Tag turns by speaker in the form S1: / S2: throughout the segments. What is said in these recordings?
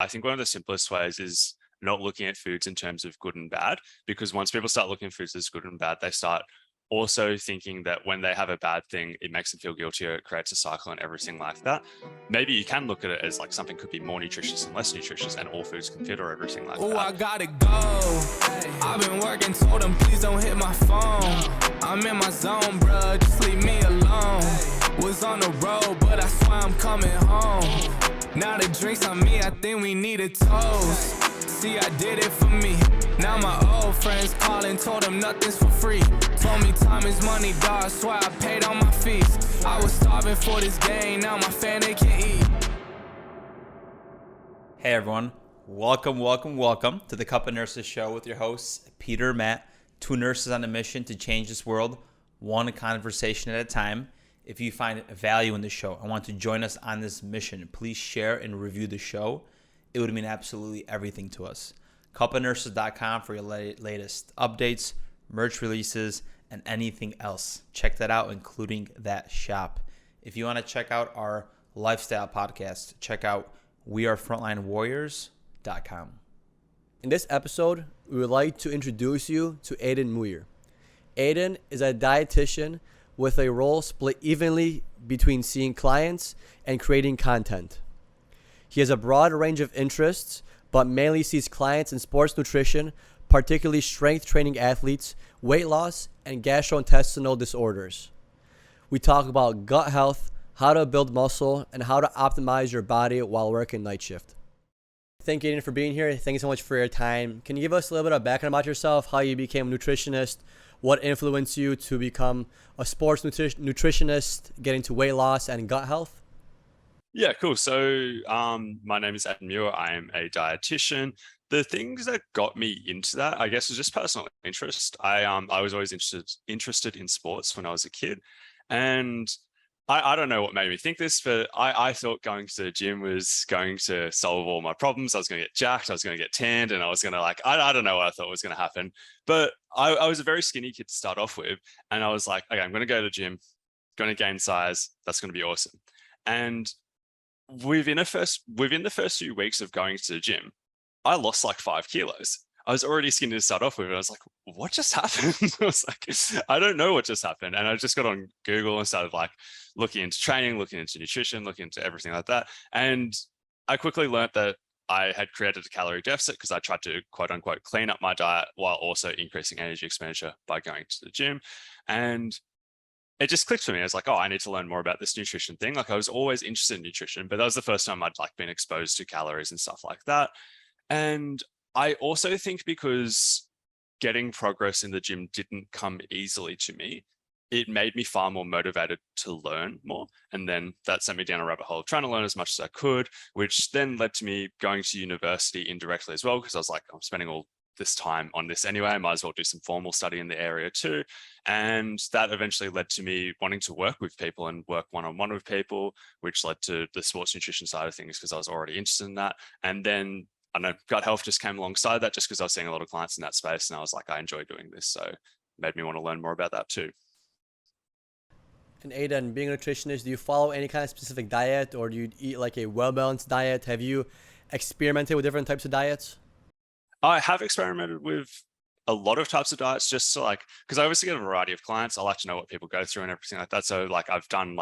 S1: I think one of the simplest ways is not looking at foods in terms of good and bad, because once people start looking at foods as good and bad, they start also thinking that when they have a bad thing, it makes them feel guiltier, it creates a cycle and everything like that. Maybe you can look at it as like something could be more nutritious and less nutritious, and all foods can fit or everything like that.
S2: Oh, I gotta go. I've been working, told them please don't hit my phone. I'm in my zone, bruh, just leave me alone. Was on the road, but I swear I'm coming home. Now the drinks on me, I think we need a toast. See, I did it for me. Now my old friends calling, told them nothing's for free. Told me time is money, dog, swear I paid all my fees. I was starving for this game, now my family can eat.
S3: Hey everyone, welcome to the Cup of Nurses show with your hosts, Peter and Matt, two nurses on a mission to change this world, one conversation at a time. If you find value in the show and want to join us on this mission, please share and review the show. It would mean absolutely everything to us. cupofnurses.com for your latest updates, merch releases, and anything else. Check that out, including that shop. If you want to check out our lifestyle podcast, check out wearefrontlinewarriors.com.
S4: In this episode, we would like to introduce you to Aidan Muir. Aiden is a dietitian with a role split evenly between seeing clients and creating content. He has a broad range of interests, but mainly sees clients in sports nutrition, particularly strength training athletes, weight loss, and gastrointestinal disorders. We talk about gut health, how to build muscle, and how to optimize your body while working night shift. Thank you, Aiden, for being here. Thank you so much for your time. Can you give us a little bit of background about yourself, how you became a nutritionist, what influenced you to become a sports nutritionist, getting to weight loss and gut health?
S1: Yeah, cool. So my name is Aidan Muir. I am a dietitian. The things that got me into that, I guess, was just personal interest. I was always interested in sports when I was a kid. And I don't know what made me think this, but I thought going to the gym was going to solve all my problems. I was going to get jacked, I was going to get tanned, and I was going to I don't know what I thought was going to happen. But I was a very skinny kid to start off with. And I was like, okay, I'm going to go to the gym, going to gain size. That's going to be awesome. And within the first few weeks of going to the gym, I lost like 5 kilos. I was already skinny to start off with. And I was like, what just happened? I was like, I don't know what just happened. And I just got on Google and started like looking into training, looking into nutrition, looking into everything like that. And I quickly learned that I had created a calorie deficit because I tried to quote unquote clean up my diet while also increasing energy expenditure by going to the gym. And it just clicked for me. I was like, oh, I need to learn more about this nutrition thing. Like I was always interested in nutrition, but that was the first time I'd like been exposed to calories and stuff like that. And I also think because getting progress in the gym didn't come easily to me, it made me far more motivated to learn more. And then that sent me down a rabbit hole of trying to learn as much as I could, which then led to me going to university indirectly as well, because I was like, I'm spending all this time on this anyway, I might as well do some formal study in the area too. And that eventually led to me wanting to work with people and work one-on-one with people, which led to the sports nutrition side of things because I was already interested in that. And then I don't know, gut health just came alongside that just because I was seeing a lot of clients in that space and I was like, I enjoy doing this. So it made me want to learn more about that too.
S4: And Aidan, being a nutritionist, do you follow any kind of specific diet or do you eat like a well-balanced diet? Have you experimented with different types of diets?
S1: I have experimented with a lot of types of diets just to because I obviously get a variety of clients. I like to know what people go through and everything like that. So I've done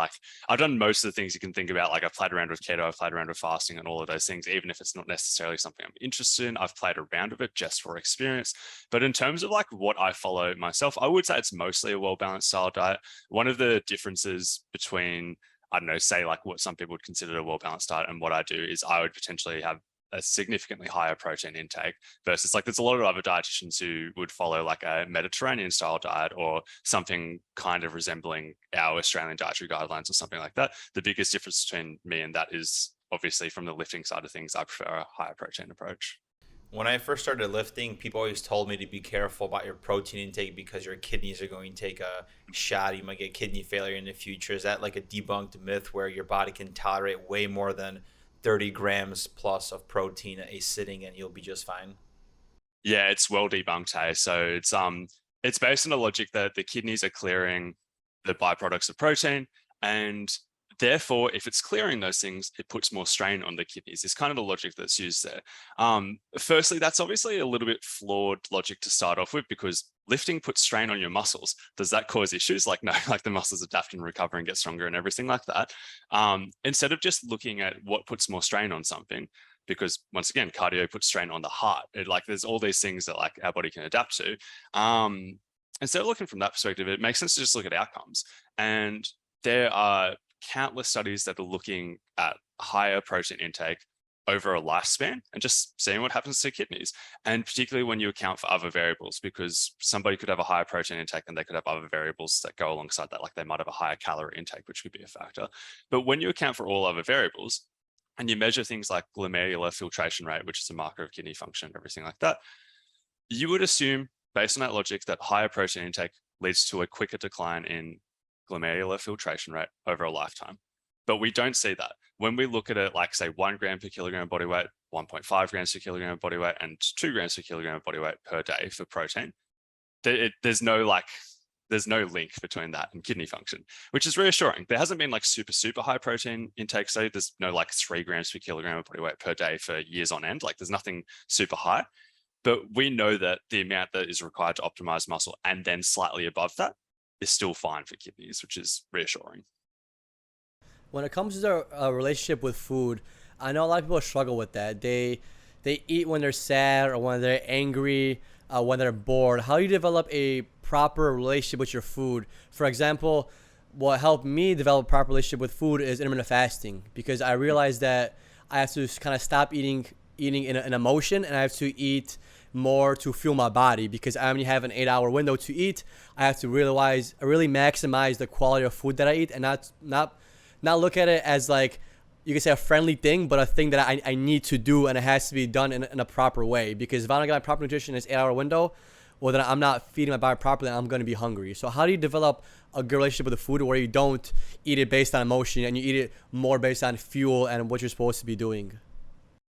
S1: most of the things you can think about. Like I've played around with keto, I've played around with fasting and all of those things, even if it's not necessarily something I'm interested in. I've played around with it just for experience. But in terms of what I follow myself, I would say it's mostly a well-balanced style diet. One of the differences between, I don't know, say what some people would consider a well-balanced diet and what I do is I would potentially have a significantly higher protein intake versus there's a lot of other dietitians who would follow a Mediterranean style diet or something kind of resembling our Australian dietary guidelines or something like that. The biggest difference between me and that is obviously from the lifting side of things, I prefer a higher protein approach.
S3: When I first started lifting, people always told me to be careful about your protein intake because your kidneys are going to take a shot. You might get kidney failure in the future. Is that a debunked myth where your body can tolerate way more than 30 grams plus of protein a sitting and you'll be just fine?
S1: Yeah, it's well debunked, hey. So it's based on the logic that the kidneys are clearing the byproducts of protein and Therefore, if it's clearing those things, it puts more strain on the kidneys. It's kind of the logic that's used there. Firstly, that's obviously a little bit flawed logic to start off with, because lifting puts strain on your muscles. Does that cause issues? Like, no, like the muscles adapt and recover and get stronger and everything like that. Instead of just looking at what puts more strain on something, because once again, cardio puts strain on the heart. There's all these things that like our body can adapt to. Instead of looking from that perspective, it makes sense to just look at outcomes. And there are countless studies that are looking at higher protein intake over a lifespan and just seeing what happens to kidneys. And particularly when you account for other variables, because somebody could have a higher protein intake and they could have other variables that go alongside that, like they might have a higher calorie intake, which could be a factor. But when you account for all other variables and you measure things like glomerular filtration rate, which is a marker of kidney function, everything like that, you would assume, based on that logic, that higher protein intake leads to a quicker decline in glomerular filtration rate over a lifetime. But we don't see that. When we look at it, like say 1 gram per kilogram of body weight, 1.5 grams per kilogram of body weight, and 2 grams per kilogram of body weight per day for protein, there's no link between that and kidney function, which is reassuring. There hasn't been like super high protein intake study. There's no like 3 grams per kilogram of body weight per day for years on end. Like there's nothing super high. But we know that the amount that is required to optimize muscle and then slightly above that is still fine for kidneys, which is reassuring.
S4: When it comes to a relationship with food, I know a lot of people struggle with that. They eat when they're sad or when they're angry, when they're bored. How do you develop a proper relationship with your food? For example, what helped me develop a proper relationship with food is intermittent fasting, because I realized that I have to kind of stop eating in an emotion, and I have to eat more to fuel my body, because I only have an 8-hour window to eat. I have to really maximize the quality of food that I eat, and not look at it as like, you can say a friendly thing, but a thing that I need to do, and it has to be done in a proper way. Because if I don't get my proper nutrition in this 8-hour window, well, then I'm not feeding my body properly, and I'm going to be hungry. So how do you develop a good relationship with the food where you don't eat it based on emotion and you eat it more based on fuel and what you're supposed to be doing?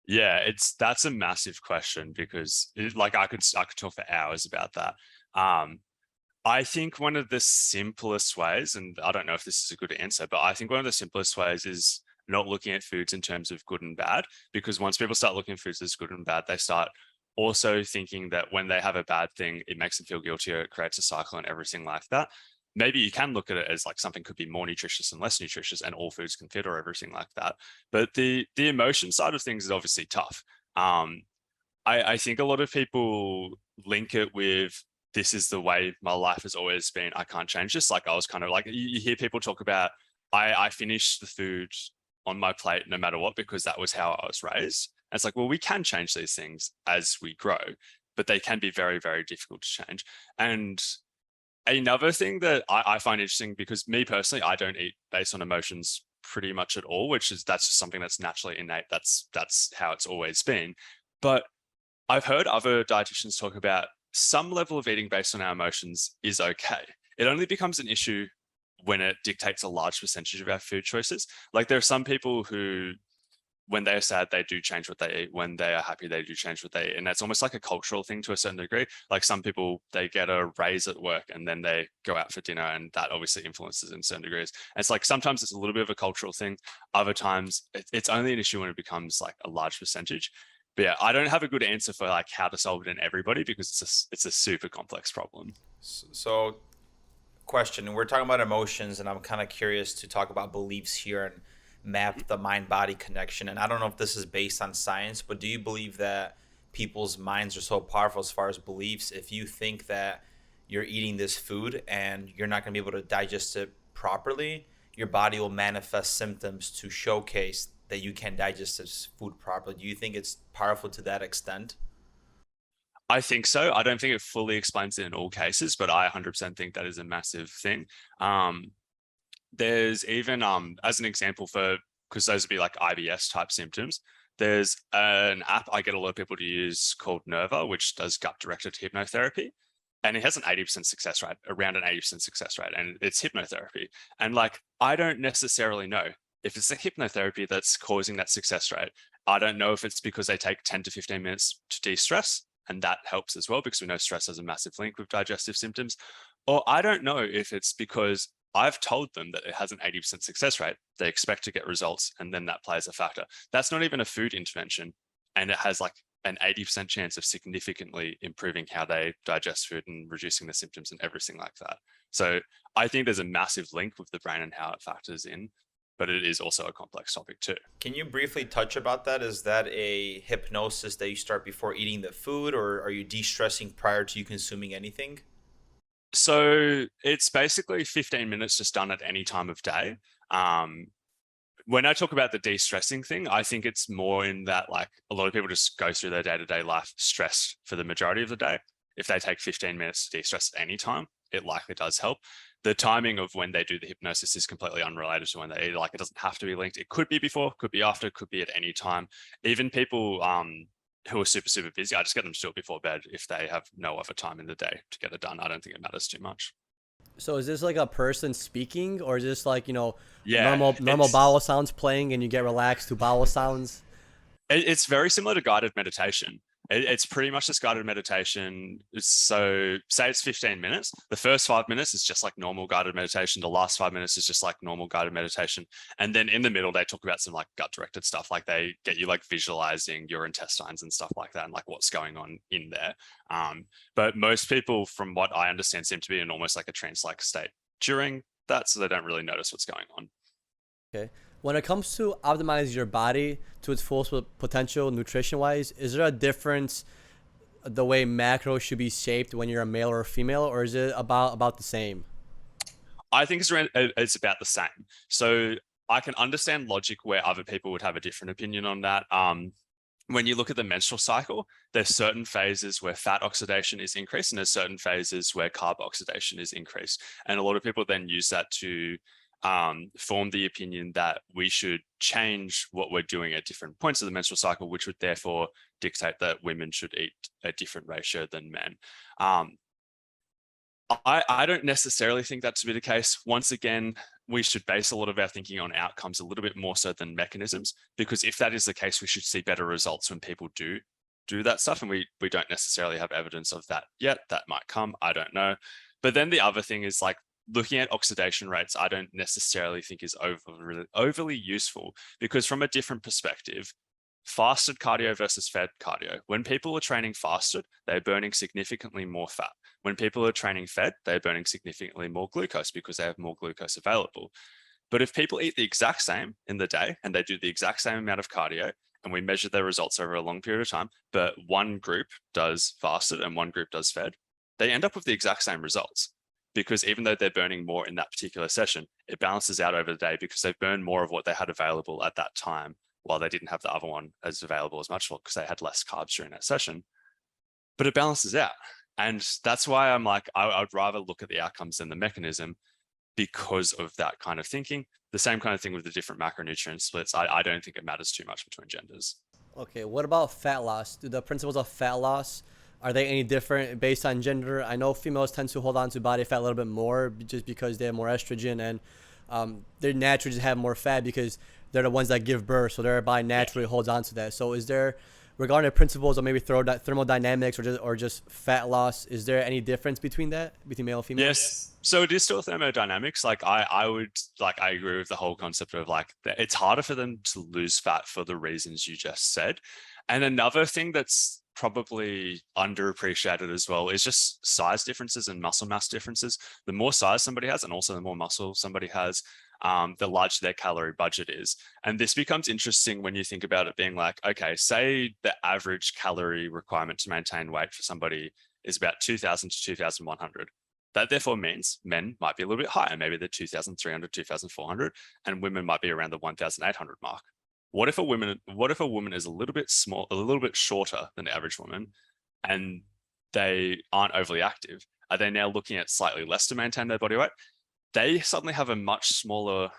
S1: Yeah, that's a massive question, because I could talk for hours about that. I think one of the simplest ways, and I don't know if this is a good answer, but I think one of the simplest ways is not looking at foods in terms of good and bad, because once people start looking at foods as good and bad, they start also thinking that when they have a bad thing, it makes them feel guiltier, it creates a cycle and everything like that. Maybe you can look at it as like something could be more nutritious and less nutritious, and all foods can fit or everything like that. But the emotion side of things is obviously tough. I think a lot of people link it with, this is the way my life has always been, I can't change this. Like I was kind of like, you hear people talk about, I finish the food on my plate no matter what, because that was how I was raised. And it's like, well, we can change these things as we grow, but they can be very, very difficult to change. And another thing that I find interesting, because me personally, I don't eat based on emotions pretty much at all, that's just something that's naturally innate. That's how it's always been. But I've heard other dietitians talk about some level of eating based on our emotions is okay. It only becomes an issue when it dictates a large percentage of our food choices. Like there are some people who, when they're sad, they do change what they eat. When they are happy, they do change what they eat. And that's almost like a cultural thing to a certain degree. Like some people, they get a raise at work and then they go out for dinner, and that obviously influences in certain degrees. And it's like, sometimes it's a little bit of a cultural thing. Other times it's only an issue when it becomes like a large percentage. But yeah, I don't have a good answer for like how to solve it in everybody, because it's a super complex problem.
S3: So question, we're talking about emotions, and I'm kind of curious to talk about beliefs here and map the mind-body connection. And I don't know if this is based on science, but do you believe that people's minds are so powerful as far as beliefs? If you think that you're eating this food and you're not going to be able to digest it properly, your body will manifest symptoms to showcase that you can digest this food properly. Do you think it's powerful to that extent?
S1: I think so. I don't think it fully explains it in all cases, but I 100% think that is a massive thing. There's even, as an example because those would be like IBS type symptoms, there's an app I get a lot of people to use called Nerva, which does gut-directed hypnotherapy. And it has an 80% success rate, around an 80% success rate, and it's hypnotherapy. And like, I don't necessarily know if it's the hypnotherapy that's causing that success rate. I don't know if it's because they take 10 to 15 minutes to de-stress, and that helps as well, because we know stress has a massive link with digestive symptoms. Or I don't know if it's because I've told them that it has an 80% success rate. They expect to get results, and then that plays a factor. That's not even a food intervention, and it has like an 80% chance of significantly improving how they digest food and reducing the symptoms and everything like that. So I think there's a massive link with the brain and how it factors in, but it is also a complex topic too.
S3: Can you briefly touch about that? Is that a hypnosis that you start before eating the food, or are you de-stressing prior to you consuming anything?
S1: So it's basically 15 minutes just done at any time of day. When I talk about the de-stressing thing, I think it's more in that like a lot of people just go through their day-to-day life stressed for the majority of the day. If they take 15 minutes to de-stress at any time, it likely does help. The timing of when they do the hypnosis is completely unrelated to when they eat. Like it doesn't have to be linked. It could be before, could be after, could be at any time. Even people who are super, super busy, I just get them to do it before bed if they have no other time in the day to get it done. I don't think it matters too much.
S4: So is this like a person speaking, or is this like,
S1: Yeah,
S4: normal bowel sounds playing and you get relaxed to bowel sounds?
S1: It's very similar to guided meditation. It's pretty much just guided meditation. So say it's 15 minutes. The first 5 minutes is just like normal guided meditation. The last 5 minutes is just like normal guided meditation. And then in the middle, they talk about some like gut directed stuff. Like they get you like visualizing your intestines and stuff like that and like what's going on in there. But most people, from what I understand, seem to be in almost like a trance-like state during that. So they don't really notice what's going on.
S4: Okay. When it comes to optimize your body to its fullest potential nutrition-wise, is there a difference the way macros should be shaped when you're a male or a female, or is it about the same?
S1: I think it's about the same. So I can understand logic where other people would have a different opinion on that. When you look at the menstrual cycle, there's certain phases where fat oxidation is increased and there's certain phases where carb oxidation is increased. And a lot of people then use that to form the opinion that we should change what we're doing at different points of the menstrual cycle, which would therefore dictate that women should eat a different ratio than men. I don't necessarily think that to be the case. Once again, we should base a lot of our thinking on outcomes a little bit more so than mechanisms, because if that is the case, we should see better results when people do that stuff. And we don't necessarily have evidence of that yet. That might come, I don't know. But then the other thing is like, looking at oxidation rates, I don't necessarily think is overly useful, because from a different perspective, fasted cardio versus fed cardio. When people are training fasted, they're burning significantly more fat. When people are training fed, they're burning significantly more glucose because they have more glucose available. But if people eat the exact same in the day and they do the exact same amount of cardio, and we measure their results over a long period of time, but one group does fasted and one group does fed, they end up with the exact same results. Because even though they're burning more in that particular session, it balances out over the day because they've burned more of what they had available at that time, while they didn't have the other one as available as much because they had less carbs during that session. But it balances out. And that's why I'm like, I'd rather look at the outcomes than the mechanism because of that kind of thinking. The same kind of thing with the different macronutrient splits. I don't think it matters too much between genders.
S4: Okay, what about fat loss? Do the principles of fat loss, are they any different based on gender? I know females tend to hold on to body fat a little bit more just because they have more estrogen, and they naturally just have more fat because they're the ones that give birth, so their body naturally holds on to that. So is there, regarding the principles of maybe thermodynamics or just fat loss, is there any difference between that, between male and female?
S1: Yes. So it is still thermodynamics. Like I agree with the whole concept of like, it's harder for them to lose fat for the reasons you just said. And another thing that's probably underappreciated as well is just size differences and muscle mass differences. The more size somebody has, and also the more muscle somebody has, the larger their calorie budget is. And this becomes interesting when you think about it being like, okay, say the average calorie requirement to maintain weight for somebody is about 2,000 to 2,100. That therefore means men might be a little bit higher, maybe the 2,300, 2,400, and women might be around the 1,800 mark. What if a woman is a little bit shorter than the average woman, and they aren't overly active? Are they now looking at slightly less to maintain their body weight? They suddenly have a much smaller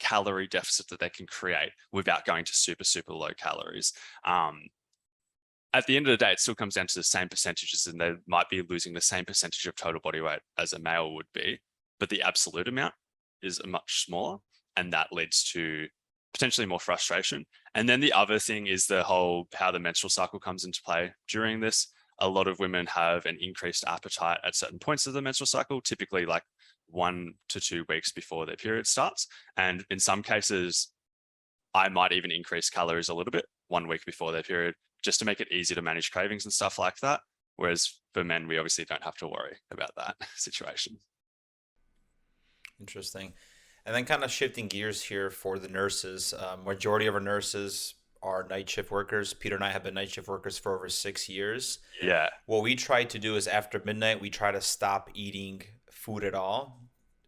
S1: calorie deficit that they can create without going to super, super low calories. At the end of the day, it still comes down to the same percentages, and they might be losing the same percentage of total body weight as a male would be, but the absolute amount is much smaller, and that leads to potentially more frustration. And then the other thing is the whole how the menstrual cycle comes into play during this. A lot of women have an increased appetite at certain points of the menstrual cycle, typically like 1 to 2 weeks before their period starts. And in some cases, I might even increase calories a little bit 1 week before their period, just to make it easier to manage cravings and stuff like that. Whereas for men, we obviously don't have to worry about that situation.
S3: Interesting. And then kind of shifting gears here for the nurses. Majority of our nurses are night shift workers. Peter and I have been night shift workers for over 6 years.
S1: Yeah.
S3: What we try to do is after midnight, we try to stop eating food at all.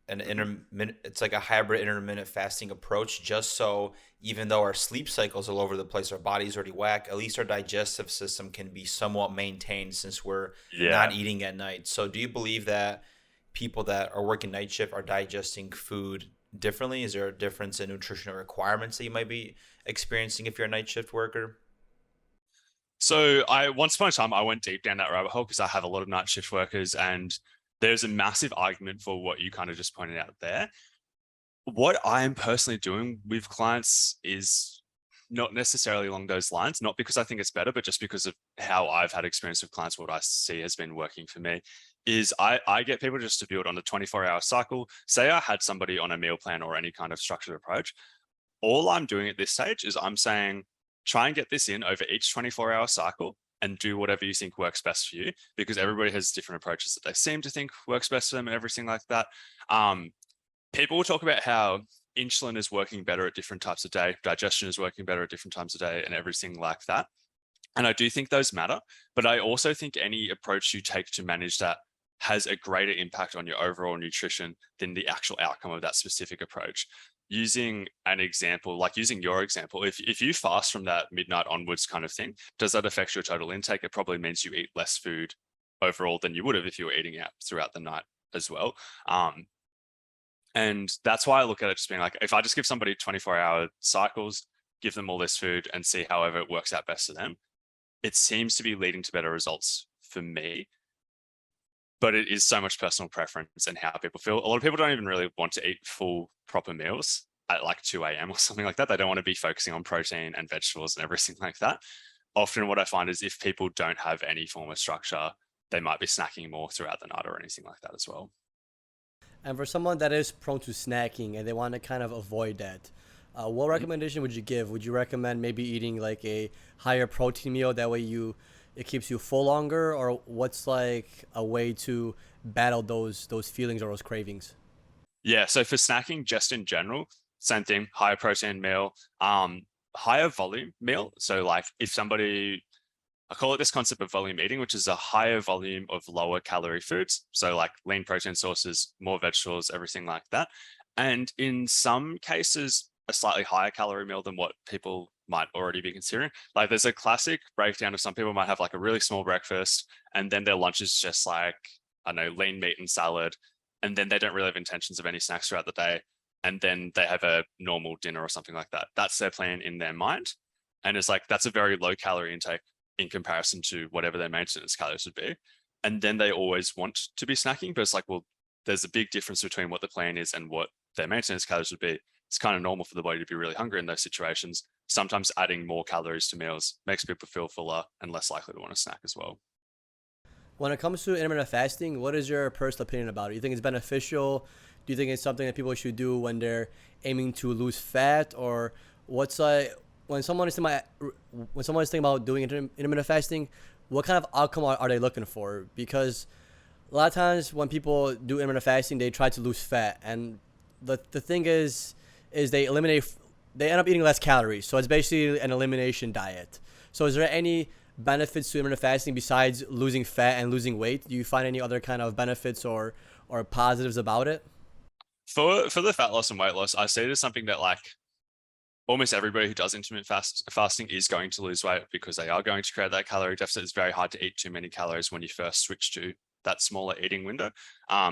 S3: It's like a hybrid intermittent fasting approach, just so even though our sleep cycles all over the place, our body's already whack, at least our digestive system can be somewhat maintained since we're not eating at night. So do you believe that people that are working night shift are digesting food differently? Is there a difference in nutritional requirements that you might be experiencing if you're a night shift worker?
S1: So once upon a time, I went deep down that rabbit hole because I have a lot of night shift workers, and there's a massive argument for what you kind of just pointed out there. What I am personally doing with clients is not necessarily along those lines, not because I think it's better, but just because of how I've had experience with clients, what I see has been working for me is I get people just to build on a 24-hour cycle. Say I had somebody on a meal plan or any kind of structured approach. All I'm doing at this stage is I'm saying, try and get this in over each 24-hour cycle and do whatever you think works best for you, because everybody has different approaches that they seem to think works best for them and everything like that. People will talk about how insulin is working better at different types of day, digestion is working better at different times of day, and everything like that. And I do think those matter, but I also think any approach you take to manage that has a greater impact on your overall nutrition than the actual outcome of that specific approach. Using an example, like using your example, if you fast from that midnight onwards kind of thing, does that affect your total intake? It probably means you eat less food overall than you would have if you were eating out throughout the night as well. And that's why I look at it just being like, if I just give somebody 24-hour cycles, give them all this food and see however it works out best for them, it seems to be leading to better results for me. But it is so much personal preference and how people feel. A lot of people don't even really want to eat full proper meals at like 2 a.m. or something like that. They don't want to be focusing on protein and vegetables and everything like that. Often what I find is if people don't have any form of structure, they might be snacking more throughout the night or anything like that as well.
S4: And for someone that is prone to snacking and they want to kind of avoid that, what recommendation would you give? Would you recommend maybe eating like a higher protein meal? That way it keeps you full longer, or what's like a way to battle those feelings or those cravings?
S1: Yeah, so for snacking, just in general, same thing, higher protein meal, higher volume meal. So like if somebody, I call it this concept of volume eating, which is a higher volume of lower calorie foods. So like lean protein sources, more vegetables, everything like that. And in some cases, a slightly higher calorie meal than what people might already be considering. Like there's a classic breakdown of some people might have like a really small breakfast and then their lunch is just like, I don't know, lean meat and salad. And then they don't really have intentions of any snacks throughout the day. And then they have a normal dinner or something like that. That's their plan in their mind. And it's like, that's a very low calorie intake in comparison to whatever their maintenance calories would be. And then they always want to be snacking, but it's like, well, there's a big difference between what the plan is and what their maintenance calories would be. It's kind of normal for the body to be really hungry in those situations. Sometimes adding more calories to meals makes people feel fuller and less likely to want to snack as well.
S4: When it comes to intermittent fasting, what is your personal opinion about it? Do you think it's beneficial? Do you think it's something that people should do when they're aiming to lose fat? Or what's like when someone is thinking about doing intermittent fasting, what kind of outcome are they looking for? Because a lot of times when people do intermittent fasting, they try to lose fat, and the thing is they end up eating less calories. So it's basically an elimination diet. So is there any benefits to intermittent fasting besides losing fat and losing weight? Do you find any other kind of benefits or positives about it?
S1: For the fat loss and weight loss, I see it as something that like almost everybody who does intermittent fasting is going to lose weight because they are going to create that calorie deficit. It's very hard to eat too many calories when you first switch to that smaller eating window.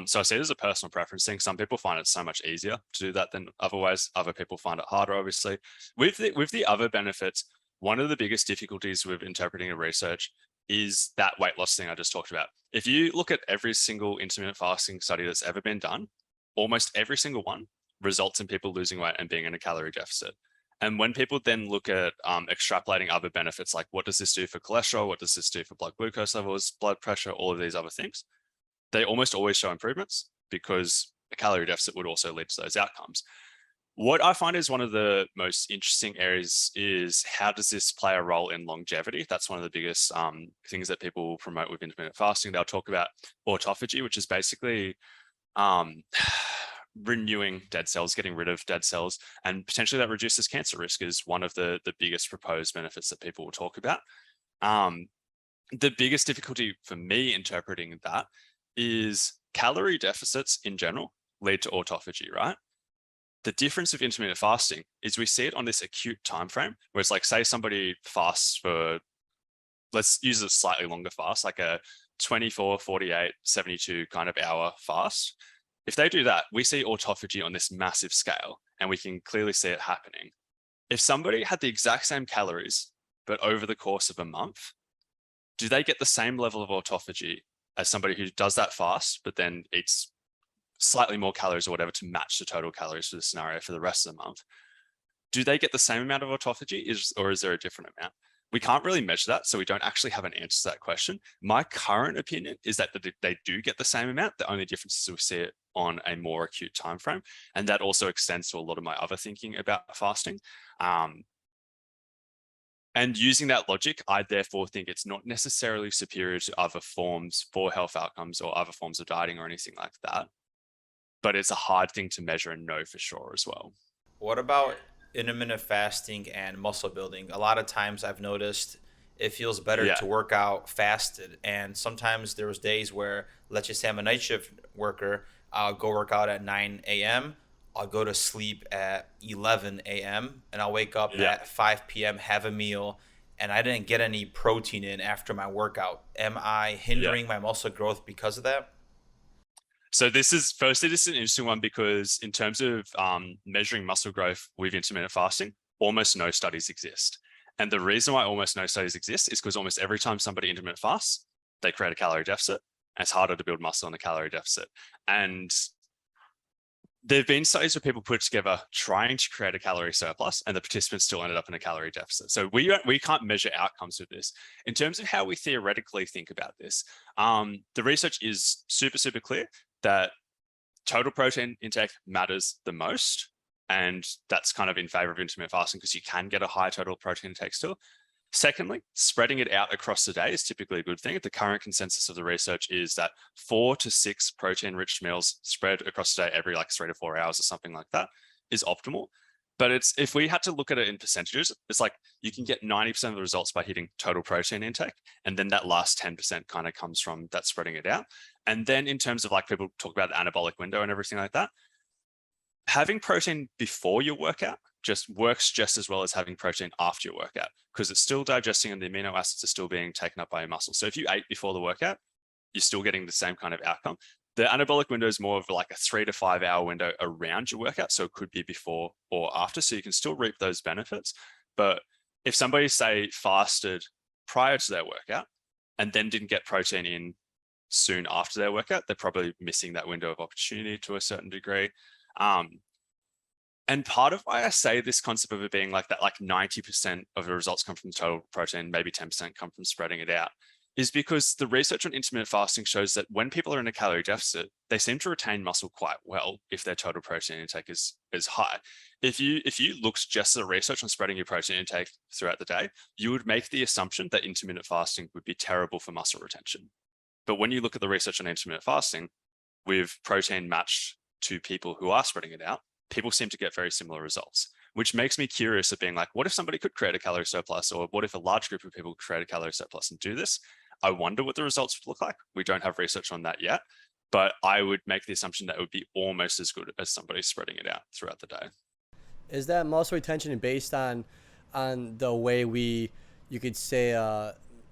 S1: So I see it as a personal preference thing. Some people find it so much easier to do that than otherwise. Other people find it harder, obviously. With the other benefits, one of the biggest difficulties with interpreting a research is that weight loss thing I just talked about. If you look at every single intermittent fasting study that's ever been done, almost every single one results in people losing weight and being in a calorie deficit. And when people then look at extrapolating other benefits, like what does this do for cholesterol? What does this do for blood glucose levels, blood pressure, all of these other things? They almost always show improvements because a calorie deficit would also lead to those outcomes. What I find is one of the most interesting areas is how does this play a role in longevity? That's one of the biggest things that people promote with intermittent fasting. They'll talk about autophagy, which is basically renewing dead cells, getting rid of dead cells, and potentially that reduces cancer risk is one of the biggest proposed benefits that people will talk about. The biggest difficulty for me interpreting that is calorie deficits in general lead to autophagy, right? The difference of intermittent fasting is we see it on this acute time frame where it's like, say somebody fasts for, let's use a slightly longer fast, like a 24, 48, 72 kind of hour fast. If they do that, we see autophagy on this massive scale and we can clearly see it happening. If somebody had the exact same calories, but over the course of a month, do they get the same level of autophagy as somebody who does that fast, but then eats slightly more calories or whatever to match the total calories for the scenario for the rest of the month? Do they get the same amount of autophagy or is there a different amount? We can't really measure that, so we don't actually have an answer to that question. My current opinion is that they do get the same amount. The only difference is we see it on a more acute time frame, and that also extends to a lot of my other thinking about fasting. And using that logic, I therefore think it's not necessarily superior to other forms for health outcomes or other forms of dieting or anything like that. But it's a hard thing to measure and know for sure as well.
S3: What about intermittent fasting and muscle building? A lot of times I've noticed it feels better to work out fasted. And sometimes there was days where, let's just say I'm a night shift worker, I'll go work out at 9 a.m., I'll go to sleep at 11 a.m., and I'll wake up at 5 p.m., have a meal, and I didn't get any protein in after my workout. Am I hindering my muscle growth because of that?
S1: So this is an interesting one because in terms of measuring muscle growth with intermittent fasting, almost no studies exist. And the reason why almost no studies exist is because almost every time somebody intermittent fasts, they create a calorie deficit. And it's harder to build muscle in a calorie deficit. And there've been studies where people put together trying to create a calorie surplus and the participants still ended up in a calorie deficit. So we can't measure outcomes with this. In terms of how we theoretically think about this, the research is super, super clear that total protein intake matters the most. And that's kind of in favor of intermittent fasting because you can get a high total protein intake still. Secondly, spreading it out across the day is typically a good thing. The current consensus of the research is that 4 to 6 protein-rich meals spread across the day every like 3 to 4 hours or something like that is optimal. But if we had to look at it in percentages, it's like you can get 90% of the results by hitting total protein intake. And then that last 10% kind of comes from that spreading it out. And then in terms of like people talk about the anabolic window and everything like that, having protein before your workout just works just as well as having protein after your workout because it's still digesting and the amino acids are still being taken up by your muscles. So if you ate before the workout, you're still getting the same kind of outcome. The anabolic window is more of like a 3 to 5 hour window around your workout. So it could be before or after. So you can still reap those benefits. But if somebody say fasted prior to their workout and then didn't get protein in soon after their workout, they're probably missing that window of opportunity to a certain degree. And part of why I say this concept of it being like that, like 90% of the results come from total protein, maybe 10% come from spreading it out, is because the research on intermittent fasting shows that when people are in a calorie deficit, they seem to retain muscle quite well if their total protein intake is high. If you looked just at the research on spreading your protein intake throughout the day, you would make the assumption that intermittent fasting would be terrible for muscle retention. But when you look at the research on intermittent fasting with protein matched to people who are spreading it out, people seem to get very similar results, which makes me curious of being like, what if somebody could create a calorie surplus, or what if a large group of people could create a calorie surplus and do this? I wonder what the results would look like. We don't have research on that yet, but I would make the assumption that it would be almost as good as somebody spreading it out throughout the day. Is
S4: that muscle retention based on the way you could say,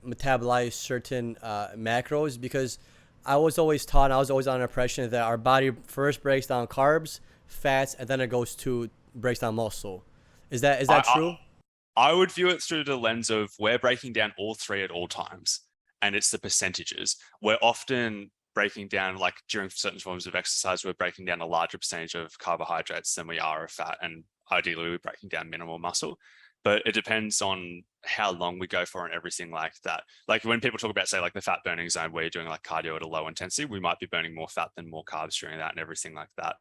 S4: metabolize certain macros? Because I was always taught, I was always under the impression that our body first breaks down carbs, fats, and then it breaks down muscle. Is that true?
S1: I would view it through the lens of we're breaking down all three at all times, and it's the percentages. We're often breaking down, like during certain forms of exercise, we're breaking down a larger percentage of carbohydrates than we are of fat, and ideally we're breaking down minimal muscle. But it depends on how long we go for and everything like that. Like when people talk about, say, like the fat burning zone where you're doing like cardio at a low intensity, we might be burning more fat than more carbs during that and everything like that.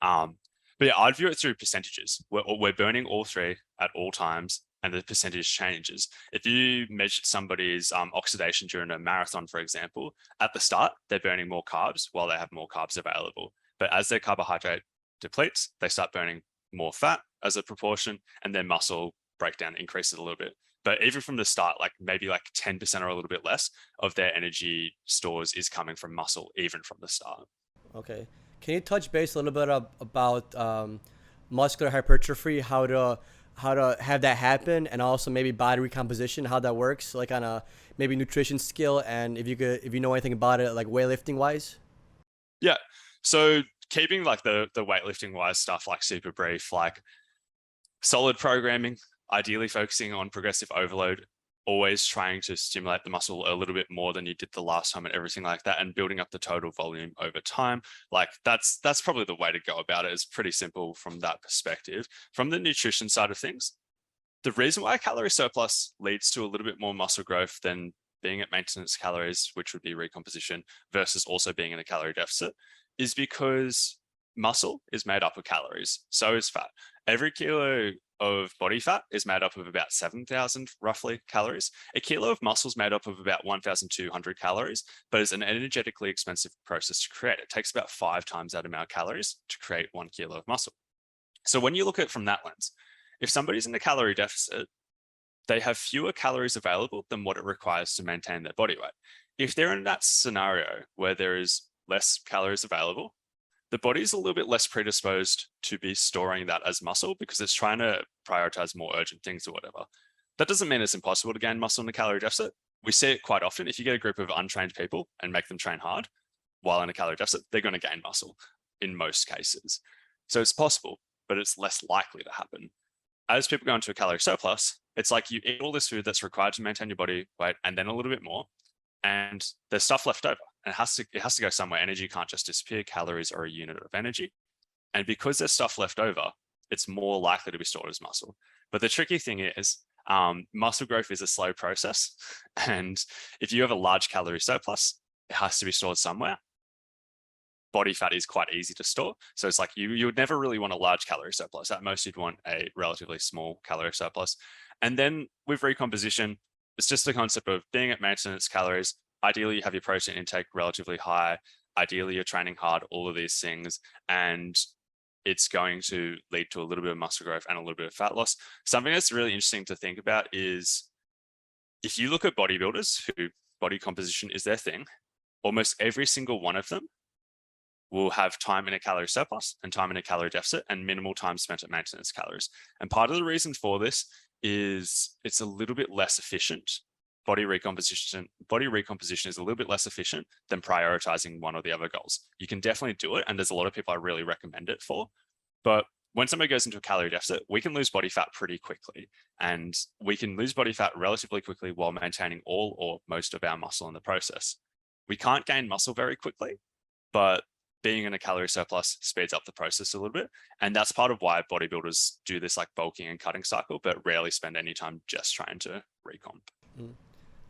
S1: But yeah, I'd view it through percentages. We're burning all three at all times, and the percentage changes. If you measured somebody's oxidation during a marathon, for example, at the start, they're burning more carbs while they have more carbs available. But as their carbohydrate depletes, they start burning more fat as a proportion, and their muscle breakdown increases a little bit. But even from the start, like maybe like 10% or a little bit less of their energy stores is coming from muscle, even from the start.
S4: Okay. Can you touch base a little bit about muscular hypertrophy, how to have that happen, and also maybe body recomposition, how that works, like on a maybe nutrition skill, and if you know anything about it, like weightlifting wise?
S1: Yeah. So keeping like the weightlifting wise stuff like super brief, like solid programming, ideally focusing on progressive overload, always trying to stimulate the muscle a little bit more than you did the last time and everything like that, and building up the total volume over time. Like that's probably the way to go about it. It's pretty simple from that perspective. From the nutrition side of things, the reason why a calorie surplus leads to a little bit more muscle growth than being at maintenance calories, which would be recomposition, versus also being in a calorie deficit, is because muscle is made up of calories. So is fat. Every kilo of body fat is made up of about 7,000 roughly calories. A kilo of muscle is made up of about 1,200 calories, but it's an energetically expensive process to create. It takes about 5 times that amount of calories to create 1 kilo of muscle. So when you look at it from that lens, if somebody's in a calorie deficit, they have fewer calories available than what it requires to maintain their body weight. If they're in that scenario where there is less calories available, the body is a little bit less predisposed to be storing that as muscle because it's trying to prioritize more urgent things or whatever. That doesn't mean it's impossible to gain muscle in a calorie deficit. We see it quite often. If you get a group of untrained people and make them train hard while in a calorie deficit, they're going to gain muscle in most cases. So it's possible, but it's less likely to happen. As people go into a calorie surplus, it's like you eat all this food that's required to maintain your body weight and then a little bit more, and there's stuff left over. And it has to go somewhere. Energy can't just disappear. Calories are a unit of energy. And because there's stuff left over, it's more likely to be stored as muscle. But the tricky thing is muscle growth is a slow process. And if you have a large calorie surplus, it has to be stored somewhere. Body fat is quite easy to store. So it's like you would never really want a large calorie surplus. At most, you'd want a relatively small calorie surplus. And then with recomposition, it's just the concept of being at maintenance calories. Ideally, you have your protein intake relatively high. Ideally, you're training hard, all of these things, and it's going to lead to a little bit of muscle growth and a little bit of fat loss. Something that's really interesting to think about is if you look at bodybuilders who body composition is their thing, almost every single one of them will have time in a calorie surplus and time in a calorie deficit and minimal time spent at maintenance calories. And part of the reason for this is it's a little bit less efficient. Body recomposition is a little bit less efficient than prioritizing one or the other goals. You can definitely do it, and there's a lot of people I really recommend it for. But when somebody goes into a calorie deficit, we can lose body fat pretty quickly, and we can lose body fat relatively quickly while maintaining all or most of our muscle in the process. We can't gain muscle very quickly, but being in a calorie surplus speeds up the process a little bit. And that's part of why bodybuilders do this like bulking and cutting cycle, but rarely spend any time just trying to recomp.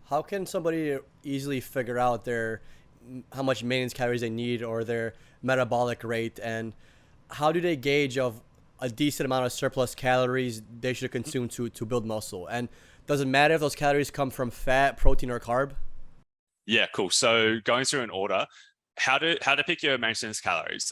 S4: How can somebody easily figure out how much maintenance calories they need or their metabolic rate, and how do they gauge of a decent amount of surplus calories they should consume to build muscle? And does it matter if those calories come from fat, protein, or carb?
S1: Yeah, cool. So going through an order, how to pick your maintenance calories.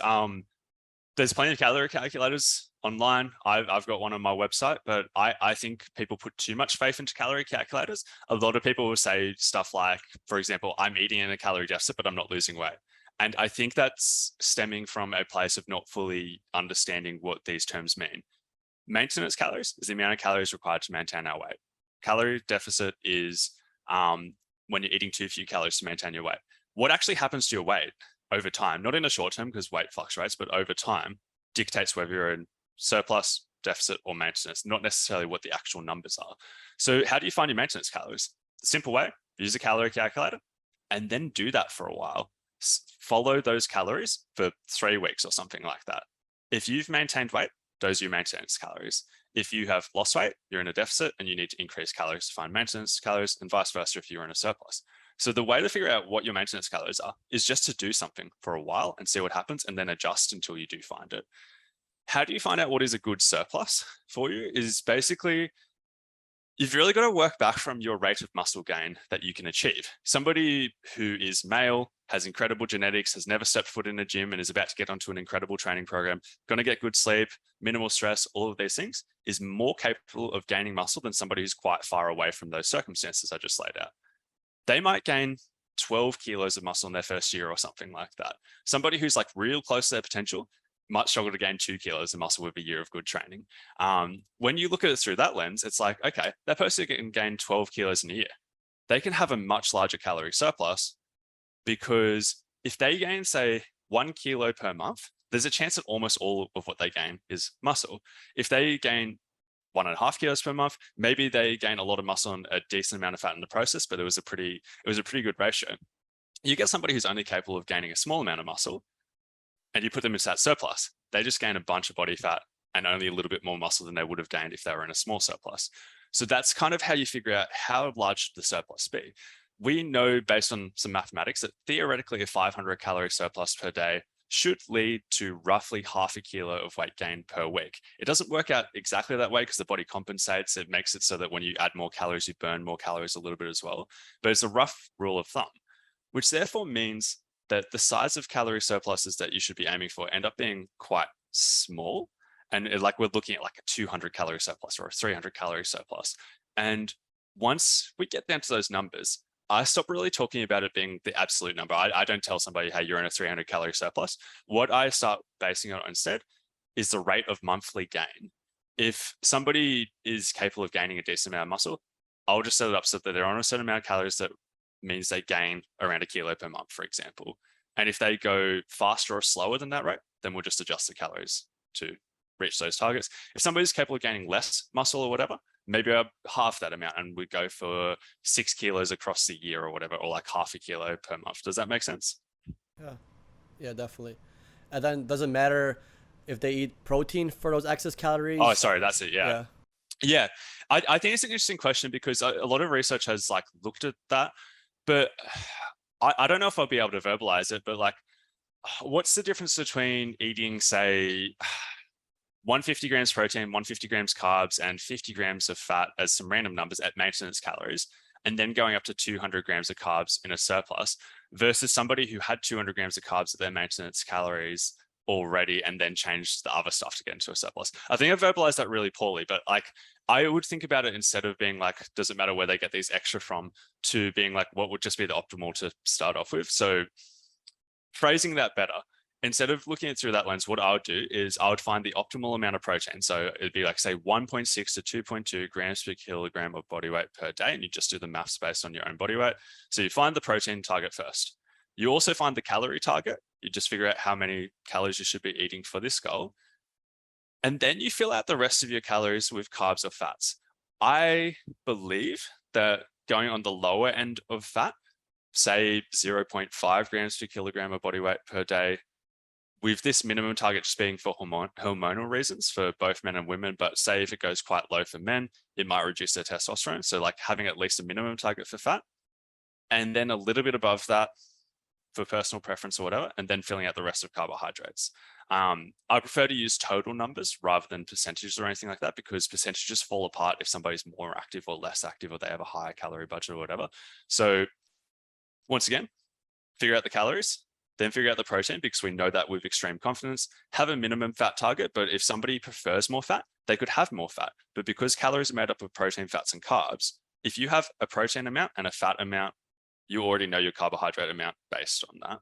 S1: There's plenty of calorie calculators online. I've got one on my website, but I think people put too much faith into calorie calculators. A lot of people will say stuff like, for example, I'm eating in a calorie deficit, but I'm not losing weight. And I think that's stemming from a place of not fully understanding what these terms mean. Maintenance calories is the amount of calories required to maintain our weight. Calorie deficit is when you're eating too few calories to maintain your weight. What actually happens to your weight over time, not in the short term because weight fluctuates, but over time dictates whether you're in surplus, deficit, or maintenance, not necessarily what the actual numbers are. So how do you find your maintenance calories? The simple way, use a calorie calculator and then do that for a while. Follow those calories for 3 weeks or something like that. If you've maintained weight those are your maintenance calories. If you have lost weight, you're in a deficit and you need to increase calories to find maintenance calories, and vice versa if you're in a surplus. So the way to figure out what your maintenance calories are is just to do something for a while and see what happens, and then adjust until you do find it. How do you find out what is a good surplus for you? Is basically, you've really got to work back from your rate of muscle gain that you can achieve. Somebody who is male, has incredible genetics, has never stepped foot in a gym, and is about to get onto an incredible training program, going to get good sleep, minimal stress, all of these things, is more capable of gaining muscle than somebody who's quite far away from those circumstances I just laid out. They might gain 12 kilos of muscle in their first year or something like that. Somebody who's like real close to their potential might struggle to gain 2 kilos of muscle with a year of good training. When you look at it through that lens, it's like, okay, that person can gain 12 kilos in a year. They can have a much larger calorie surplus, because if they gain, say, 1 kilo per month, there's a chance that almost all of what they gain is muscle. If they gain 1.5 kilos per month, maybe they gain a lot of muscle and a decent amount of fat in the process, but it was a pretty good ratio. You get somebody who's only capable of gaining a small amount of muscle, and you put them into that surplus, they just gain a bunch of body fat and only a little bit more muscle than they would have gained if they were in a small surplus. So that's kind of how you figure out how large should the surplus be. We know based on some mathematics that theoretically a 500 calorie surplus per day should lead to roughly 0.5 kilo of weight gain per week. It doesn't work out exactly that way because the body compensates. It makes it so that when you add more calories, you burn more calories a little bit as well. But it's a rough rule of thumb, which therefore means that the size of calorie surpluses that you should be aiming for end up being quite small. And like we're looking at like a 200 calorie surplus or a 300 calorie surplus. And once we get down to those numbers, I stop really talking about it being the absolute number. I don't tell somebody, hey, you're in a 300 calorie surplus. What I start basing it on instead is the rate of monthly gain. If somebody is capable of gaining a decent amount of muscle, I'll just set it up so that they're on a certain amount of calories that means they gain around 1 kilo per month, for example. And if they go faster or slower than that rate, then we'll just adjust the calories to reach those targets. If somebody's capable of gaining less muscle or whatever, maybe half that amount, and we go for 6 kilos across the year or whatever, or like 0.5 kilo per month. Does that make sense?
S4: Yeah, definitely. And then doesn't matter if they eat protein for those excess calories.
S1: Oh, sorry, that's it. Yeah. I think it's an interesting question because a lot of research has like looked at that, but I don't know if I'll be able to verbalize it, but like, what's the difference between eating, say, 150 grams protein, 150 grams carbs, and 50 grams of fat as some random numbers at maintenance calories, and then going up to 200 grams of carbs in a surplus versus somebody who had 200 grams of carbs at their maintenance calories already and then changed the other stuff to get into a surplus? I think I've verbalized that really poorly, but like I would think about it instead of being like, does it matter where they get these extra from, to being like, what would just be the optimal to start off with? So phrasing that better, instead of looking at it through that lens, what I would do is I would find the optimal amount of protein. So it'd be like, say, 1.6 to 2.2 grams per kilogram of body weight per day. And you just do the maths based on your own body weight. So you find the protein target first. You also find the calorie target. You just figure out how many calories you should be eating for this goal. And then you fill out the rest of your calories with carbs or fats. I believe that going on the lower end of fat, say 0.5 grams per kilogram of body weight per day, with this minimum target just being for hormonal reasons for both men and women, but say if it goes quite low for men, it might reduce their testosterone. So like having at least a minimum target for fat, and then a little bit above that for personal preference or whatever, and then filling out the rest of carbohydrates. I prefer to use total numbers rather than percentages or anything like that, because percentages fall apart if somebody's more active or less active, or they have a higher calorie budget or whatever. So once again, figure out the calories, then figure out the protein, because we know that with extreme confidence. Have a minimum fat target, but if somebody prefers more fat, they could have more fat. But because calories are made up of protein, fats, and carbs, if you have a protein amount and a fat amount, you already know your carbohydrate amount based on that.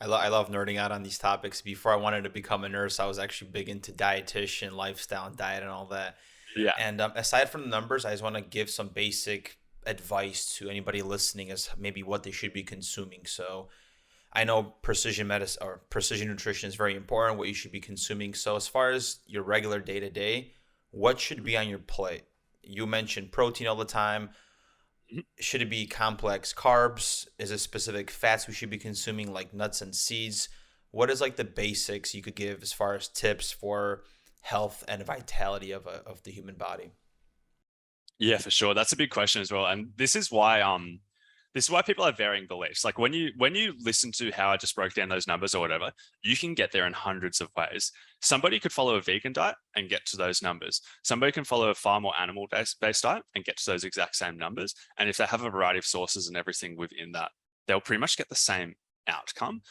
S3: I love nerding out on these topics. Before I wanted to become a nurse, I was actually big into dietitian, lifestyle, and diet and all that.
S1: Yeah.
S3: And aside from the numbers, I just want to give some basic advice to anybody listening as maybe what they should be consuming. So I know precision medicine or precision nutrition is very important, what you should be consuming. So as far as your regular day-to-day, what should be on your plate? You mentioned protein all the time. Should it be complex carbs? Is it specific fats we should be consuming, like nuts and seeds? what is like the basics you could give as far as tips for health and vitality of the human body?
S1: Yeah, for sure. That's a big question as well. And this is why people have varying beliefs. Like when you listen to how I just broke down those numbers or whatever, you can get there in hundreds of ways. Somebody could follow a vegan diet and get to those numbers. Somebody can follow a far more animal-based diet and get to those exact same numbers. And if they have a variety of sources and everything within that, they'll pretty much get the same outcome.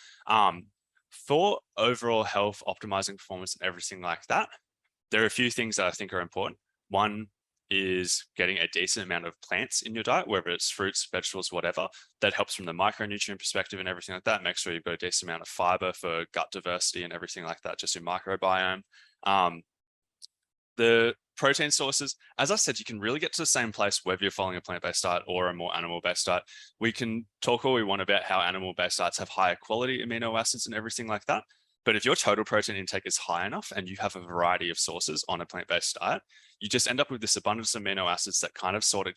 S1: For overall health, optimizing performance and everything like that, there are a few things that I think are important. One is getting a decent amount of plants in your diet, whether it's fruits, vegetables, whatever. That helps from the micronutrient perspective and everything like that. Make sure you've got a decent amount of fiber for gut diversity and everything like that, just your microbiome. The protein sources, as I said, you can really get to the same place whether you're following a plant-based diet or a more animal-based diet. We can talk all we want about how animal-based diets have higher quality amino acids and everything like that. But if your total protein intake is high enough and you have a variety of sources on a plant-based diet, you just end up with this abundance of amino acids that kind of sort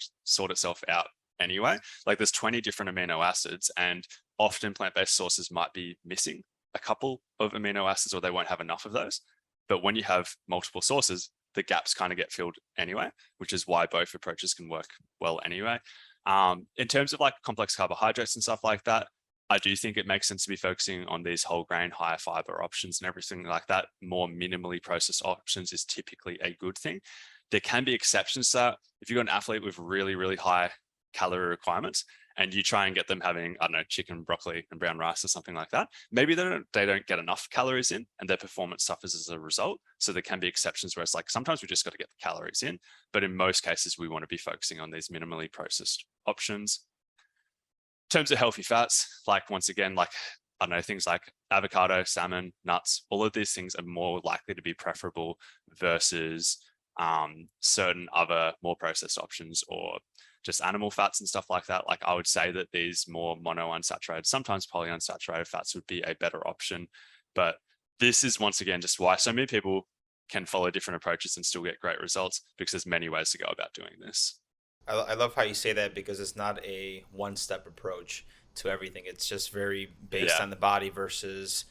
S1: itself out anyway. Like there's 20 different amino acids, and often plant-based sources might be missing a couple of amino acids, or they won't have enough of those. But when you have multiple sources, the gaps kind of get filled anyway, which is why both approaches can work well anyway. In terms of like complex carbohydrates and stuff like that, I do think it makes sense to be focusing on these whole grain, higher fiber options and everything like that. More minimally processed options is typically a good thing. There can be exceptions to that. If you've got an athlete with really, really high calorie requirements and you try and get them having, I don't know, chicken, broccoli and brown rice or something like that, maybe they don't get enough calories in and their performance suffers as a result. So there can be exceptions where it's like, sometimes we just got to get the calories in, but in most cases, we want to be focusing on these minimally processed options. In terms of healthy fats, like once again, like, I don't know, things like avocado, salmon, nuts, all of these things are more likely to be preferable versus certain other more processed options or just animal fats and stuff like that. Like I would say that these more monounsaturated, sometimes polyunsaturated fats would be a better option. But this is once again just why so many people can follow different approaches and still get great results, because there's many ways to go about doing this.
S3: I love how you say that, because it's not a one-step approach to everything. It's just very based on the body versus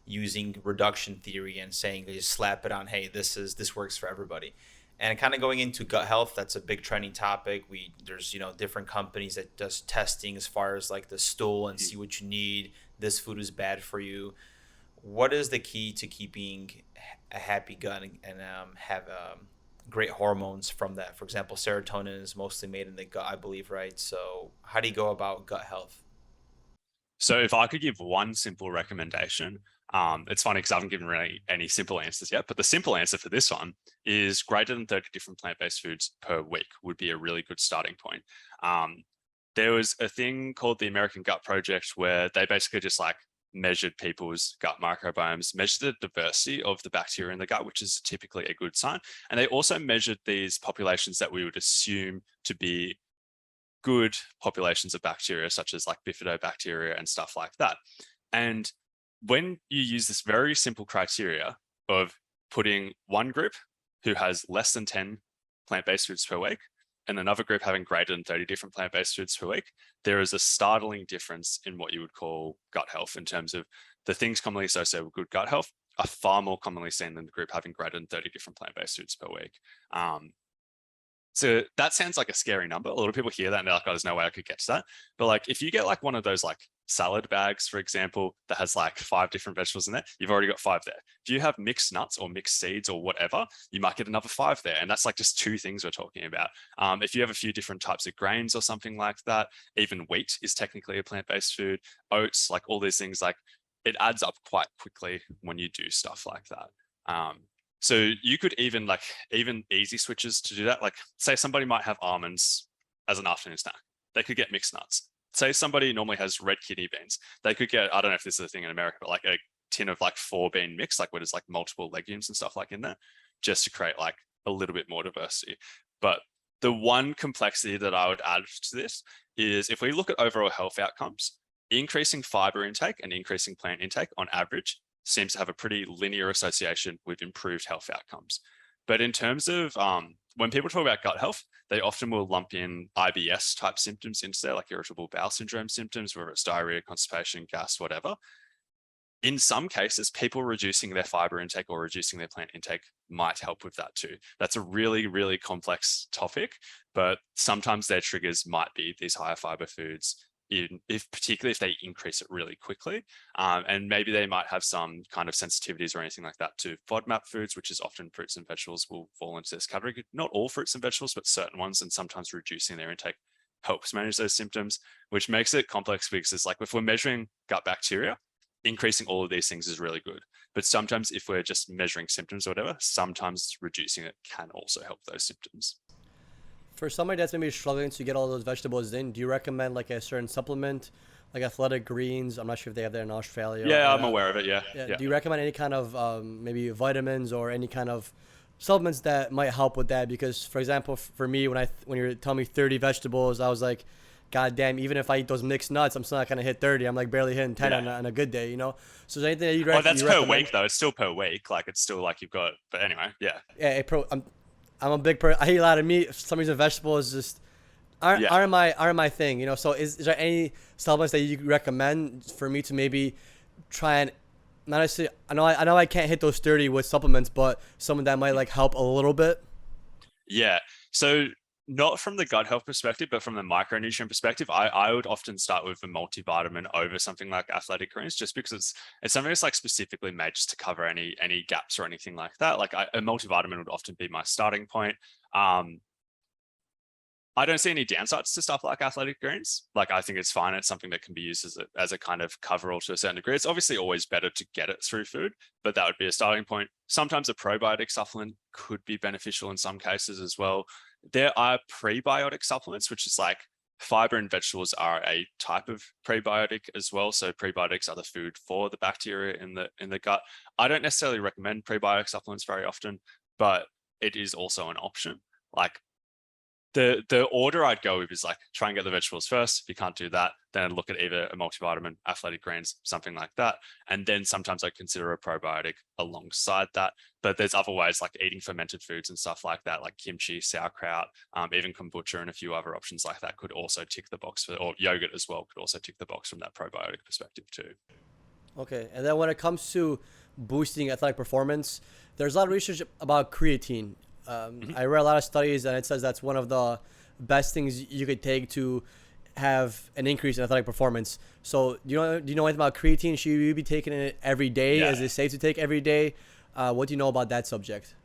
S3: using reduction theory and saying they just slap it on, hey, this works for everybody. And kind of going into gut health, that's a big trending topic. There's different companies that does testing as far as like the stool and see what you need. This food is bad for you. What is the key to keeping a happy gut and have great hormones from that? For example, serotonin is mostly made in the gut, I believe, right? So how do you go about gut health?
S1: So if I could give one simple recommendation, it's funny because I haven't given really any simple answers yet, but the simple answer for this one is greater than 30 different plant-based foods per week would be a really good starting point. There was a thing called the American Gut Project where they basically just like measured people's gut microbiomes, measured the diversity of the bacteria in the gut, which is typically a good sign. And they also measured these populations that we would assume to be good populations of bacteria, such as like bifidobacteria and stuff like that. And when you use this very simple criteria of putting one group who has less than 10 plant-based foods per week and another group having greater than 30 different plant-based foods per week, there is a startling difference in what you would call gut health, in terms of the things commonly associated with good gut health are far more commonly seen than the group having greater than 30 different plant-based foods per week. So that sounds like a scary number. A lot of people hear that and they're like, oh, there's no way I could get to that. But like, if you get like one of those like salad bags, for example, that has like 5 different vegetables in there, you've already got 5 there. If you have mixed nuts or mixed seeds or whatever, you might get another 5 there. And that's like just 2 things we're talking about. If you have a few different types of grains or something like that, even wheat is technically a plant-based food, oats, like all these things, like it adds up quite quickly when you do stuff like that. So you could even easy switches to do that. Like say somebody might have almonds as an afternoon snack. They could get mixed nuts. Say somebody normally has red kidney beans. They could get, I don't know if this is a thing in America, but like a tin of like 4 bean mix, like where there's like multiple legumes and stuff like in there, just to create like a little bit more diversity. But the one complexity that I would add to this is if we look at overall health outcomes, increasing fiber intake and increasing plant intake on average seems to have a pretty linear association with improved health outcomes. But in terms of when people talk about gut health, they often will lump in IBS type symptoms into there, like irritable bowel syndrome symptoms, whether it's diarrhea, constipation, gas, whatever. in some cases, people reducing their fiber intake or reducing their plant intake might help with that too. That's a really, really complex topic, but sometimes their triggers might be these higher fiber foods, particularly if they increase it really quickly. And maybe they might have some kind of sensitivities or anything like that to FODMAP foods, which is often fruits and vegetables will fall into this category. Not all fruits and vegetables, but certain ones, and sometimes reducing their intake helps manage those symptoms, which makes it complex because it's like if we're measuring gut bacteria, increasing all of these things is really good. But sometimes if we're just measuring symptoms or whatever, sometimes reducing it can also help those symptoms.
S4: For somebody that's maybe struggling to get all those vegetables in, do you recommend like a certain supplement, like Athletic Greens? I'm not sure if they have that in Australia.
S1: Yeah, I'm aware of it. Yeah.
S4: Do you recommend any kind of maybe vitamins or any kind of supplements that might help with that? Because, for example, for me, when you're telling me 30 vegetables, I was like, God damn, even if I eat those mixed nuts, I'm still not going to hit 30. I'm like barely hitting 10 on a good day, you know? So is there anything that you'd recommend?
S1: Oh, that's per week, though. It's still per week. Like, it's still like you've got, but anyway, yeah.
S4: Yeah, I'm a big person. I eat a lot of meat. For some reason, vegetables just aren't my thing, you know? So is there any supplements that you recommend for me to maybe try and, not necessarily, I know I can't hit those 30 with supplements, but something that might like help a little bit?
S1: Yeah. So not from the gut health perspective, but from the micronutrient perspective, I would often start with a multivitamin over something like Athletic Greens, just because it's something that's like specifically made just to cover any gaps or anything like that. Like a multivitamin would often be my starting point. I don't see any downsides to stuff like Athletic Greens. Like, I think it's fine. It's something that can be used as a kind of coverall to a certain degree. It's obviously always better to get it through food, but that would be a starting point. Sometimes a probiotic supplement could be beneficial in some cases as well. There are prebiotic supplements, which is like fiber and vegetables are a type of prebiotic as well. So prebiotics are the food for the bacteria in the gut. I don't necessarily recommend prebiotic supplements very often, but it is also an option. Like, the order I'd go with is like try and get the vegetables first. If you can't do that, then I'd look at either a multivitamin, Athletic Greens, something like that. And then sometimes I consider a probiotic alongside that. But there's other ways like eating fermented foods and stuff like that, like kimchi, sauerkraut, even kombucha and a few other options like that could also tick the box or yogurt as well could also tick the box from that probiotic perspective too.
S4: Okay. And then when it comes to boosting athletic performance, there's a lot of research about creatine. I read a lot of studies and it says that's one of the best things you could take to have an increase in athletic performance. So do you know anything about creatine? Should you be taking it every day?
S1: Yeah.
S4: Is it safe to take every day? What do you know about that subject?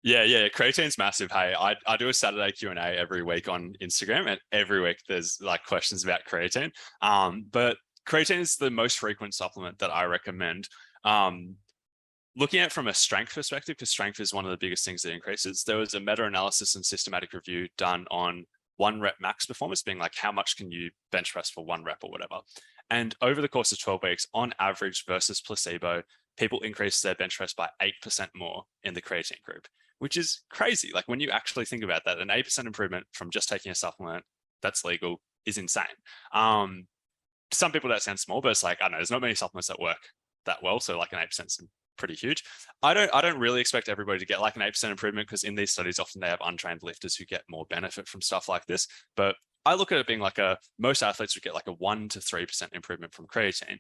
S1: Yeah. Creatine's massive. Hey, I do a Saturday Q&A every week on Instagram, and every week there's like questions about creatine. But creatine is the most frequent supplement that I recommend. Looking at it from a strength perspective, because strength is one of the biggest things that increases, there was a meta-analysis and systematic review done on 1 rep max performance, being like how much can you bench press for 1 rep or whatever. And over the course of 12 weeks, on average versus placebo, people increased their bench press by 8% more in the creatine group, which is crazy. Like, when you actually think about that, an 8% improvement from just taking a supplement that's legal is insane. Some people that sounds small, but it's like, I don't know, there's not many supplements that work that well. So like an 8% is pretty huge. I don't really expect everybody to get like an 8% improvement, because in these studies, often they have untrained lifters who get more benefit from stuff like this. But I look at it being like most athletes would get like a 1 to 3% improvement from creatine.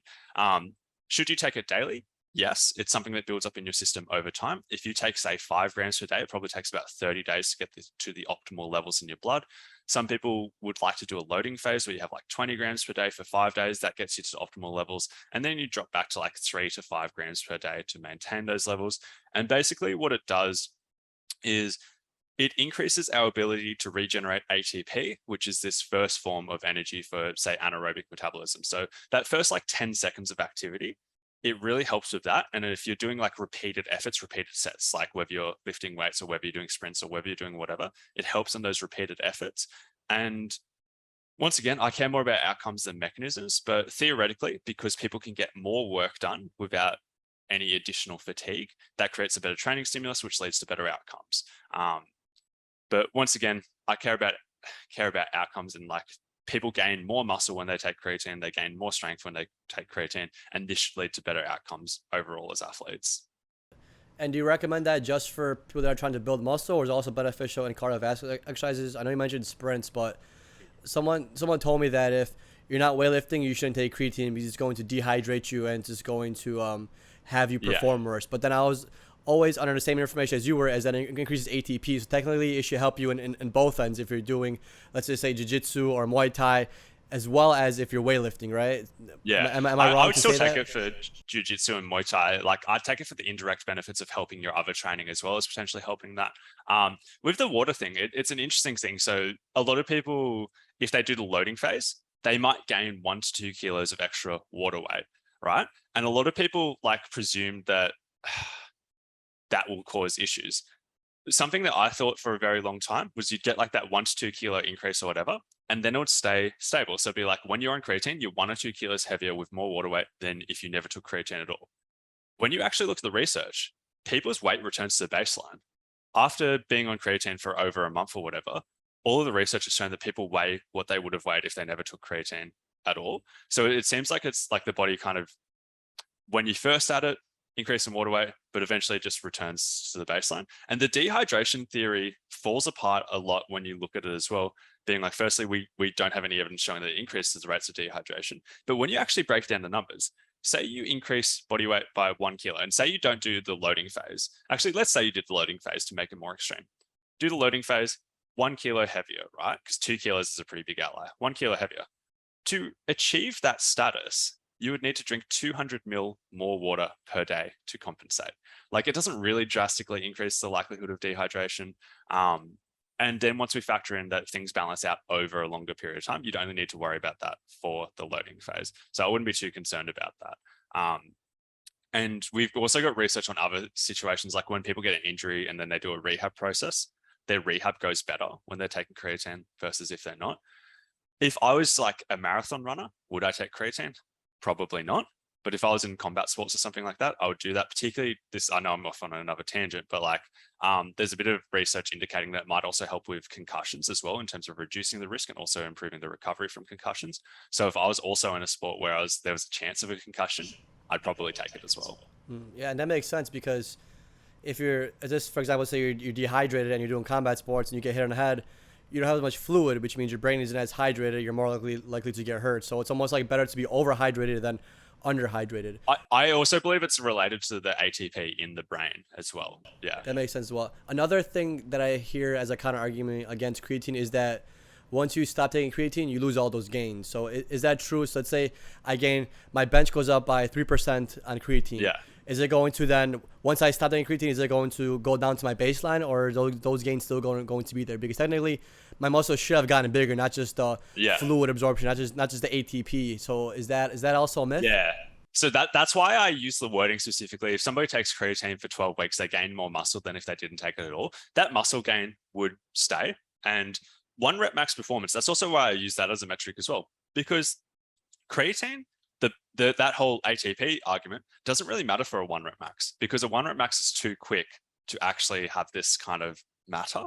S1: Should you take it daily? Yes, it's something that builds up in your system over time. If you take, say, 5 grams per day, it probably takes about 30 days to get to the optimal levels in your blood. Some people would like to do a loading phase where you have like 20 grams per day for 5 days. That gets you to optimal levels. And then you drop back to like 3 to 5 grams per day to maintain those levels. And basically what it does is it increases our ability to regenerate ATP, which is this first form of energy for, say, anaerobic metabolism. So that first like 10 seconds of activity, it really helps with that. And if you're doing like repeated efforts, repeated sets, like whether you're lifting weights or whether you're doing sprints or whether you're doing whatever, it helps in those repeated efforts. And once again, I care more about outcomes than mechanisms, but theoretically, because people can get more work done without any additional fatigue, that creates a better training stimulus, which leads to better outcomes. But once again, I care about outcomes, and like, people gain more muscle when they take creatine, they gain more strength when they take creatine, and this should lead to better outcomes overall as athletes.
S4: And do you recommend that just for people that are trying to build muscle, or is it also beneficial in cardiovascular exercises? I know you mentioned sprints, but someone told me that if you're not weightlifting, you shouldn't take creatine because it's going to dehydrate you and it's just going to have you perform worse. But then I was always under the same information as you were, as that it increases ATP. So technically, it should help you in both ends if you're doing, let's just say, jiu-jitsu or Muay Thai, as well as if you're weightlifting, right?
S1: Yeah.
S4: Am I wrong
S1: I would
S4: to
S1: still
S4: say
S1: take
S4: that?
S1: it for jiu-jitsu and Muay Thai. Like, I'd take it for the indirect benefits of helping your other training as well as potentially helping that. With the water thing, it's an interesting thing. So a lot of people, if they do the loading phase, they might gain 1 to 2 kilos of extra water weight, right? And a lot of people like presume that that will cause issues. Something that I thought for a very long time was you'd get like that 1 to 2 kilo increase or whatever, and then it would stay stable. So it'd be like when you're on creatine, you're 1 or 2 kilos heavier with more water weight than if you never took creatine at all. When you actually look at the research, people's weight returns to the baseline. After being on creatine for over a month or whatever, all of the research has shown that people weigh what they would have weighed if they never took creatine at all. So it seems like it's like the body kind of, when you first add it, increase in water weight, but eventually it just returns to the baseline. And the dehydration theory falls apart a lot when you look at it as well, being like, firstly, we don't have any evidence showing that it increases the rates of dehydration. But when you actually break down the numbers, say you increase body weight by 1 kilo and say you don't do the loading phase. Actually, let's say you did the loading phase to make it more extreme. Do the loading phase, 1 kilo heavier, right? Because 2 kilos is a pretty big outlier, 1 kilo heavier. To achieve that status, you would need to drink 200 ml more water per day to compensate. Like, it doesn't really drastically increase the likelihood of dehydration. And then once we factor in that things balance out over a longer period of time, you'd only need to worry about that for the loading phase. So I wouldn't be too concerned about that. And we've also got research on other situations, like when people get an injury and then they do a rehab process, their rehab goes better when they're taking creatine versus if they're not. If I was like a marathon runner, would I take creatine? Probably not. But if I was in combat sports or something like that, I would do that. Particularly this, I know I'm off on another tangent, but like there's a bit of research indicating that it might also help with concussions as well, in terms of reducing the risk and also improving the recovery from concussions. So if I was also in a sport where there was a chance of a concussion, I'd probably take it as well.
S4: Yeah, and that makes sense because if you're just, for example, say you're dehydrated and you're doing combat sports and you get hit on the head, you don't have as much fluid, which means your brain isn't as hydrated. You're more likely to get hurt. So it's almost like better to be overhydrated than underhydrated.
S1: I also believe it's related to the ATP in the brain as well. Yeah,
S4: that makes sense as well. Another thing that I hear as a counter argument against creatine is that once you stop taking creatine, you lose all those gains. So is that true? So let's say my bench goes up by 3% on creatine.
S1: Yeah.
S4: Is it going to then, once I stop taking creatine, is it going to go down to my baseline, or are those gains still going to be there? Because technically, my muscles should have gotten bigger, not just the fluid absorption, not just the ATP. So is that also a myth?
S1: Yeah. So that's why I use the wording specifically. If somebody takes creatine for 12 weeks, they gain more muscle than if they didn't take it at all. That muscle gain would stay. And 1 rep max performance, that's also why I use that as a metric as well. Because creatine, that whole ATP argument doesn't really matter for a 1 rep max, because a 1 rep max is too quick to actually have this kind of matter.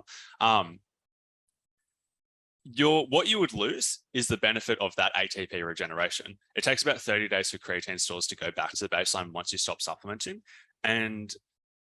S1: What you would lose is the benefit of that ATP regeneration. It takes about 30 days for creatine stores to go back to the baseline once you stop supplementing. And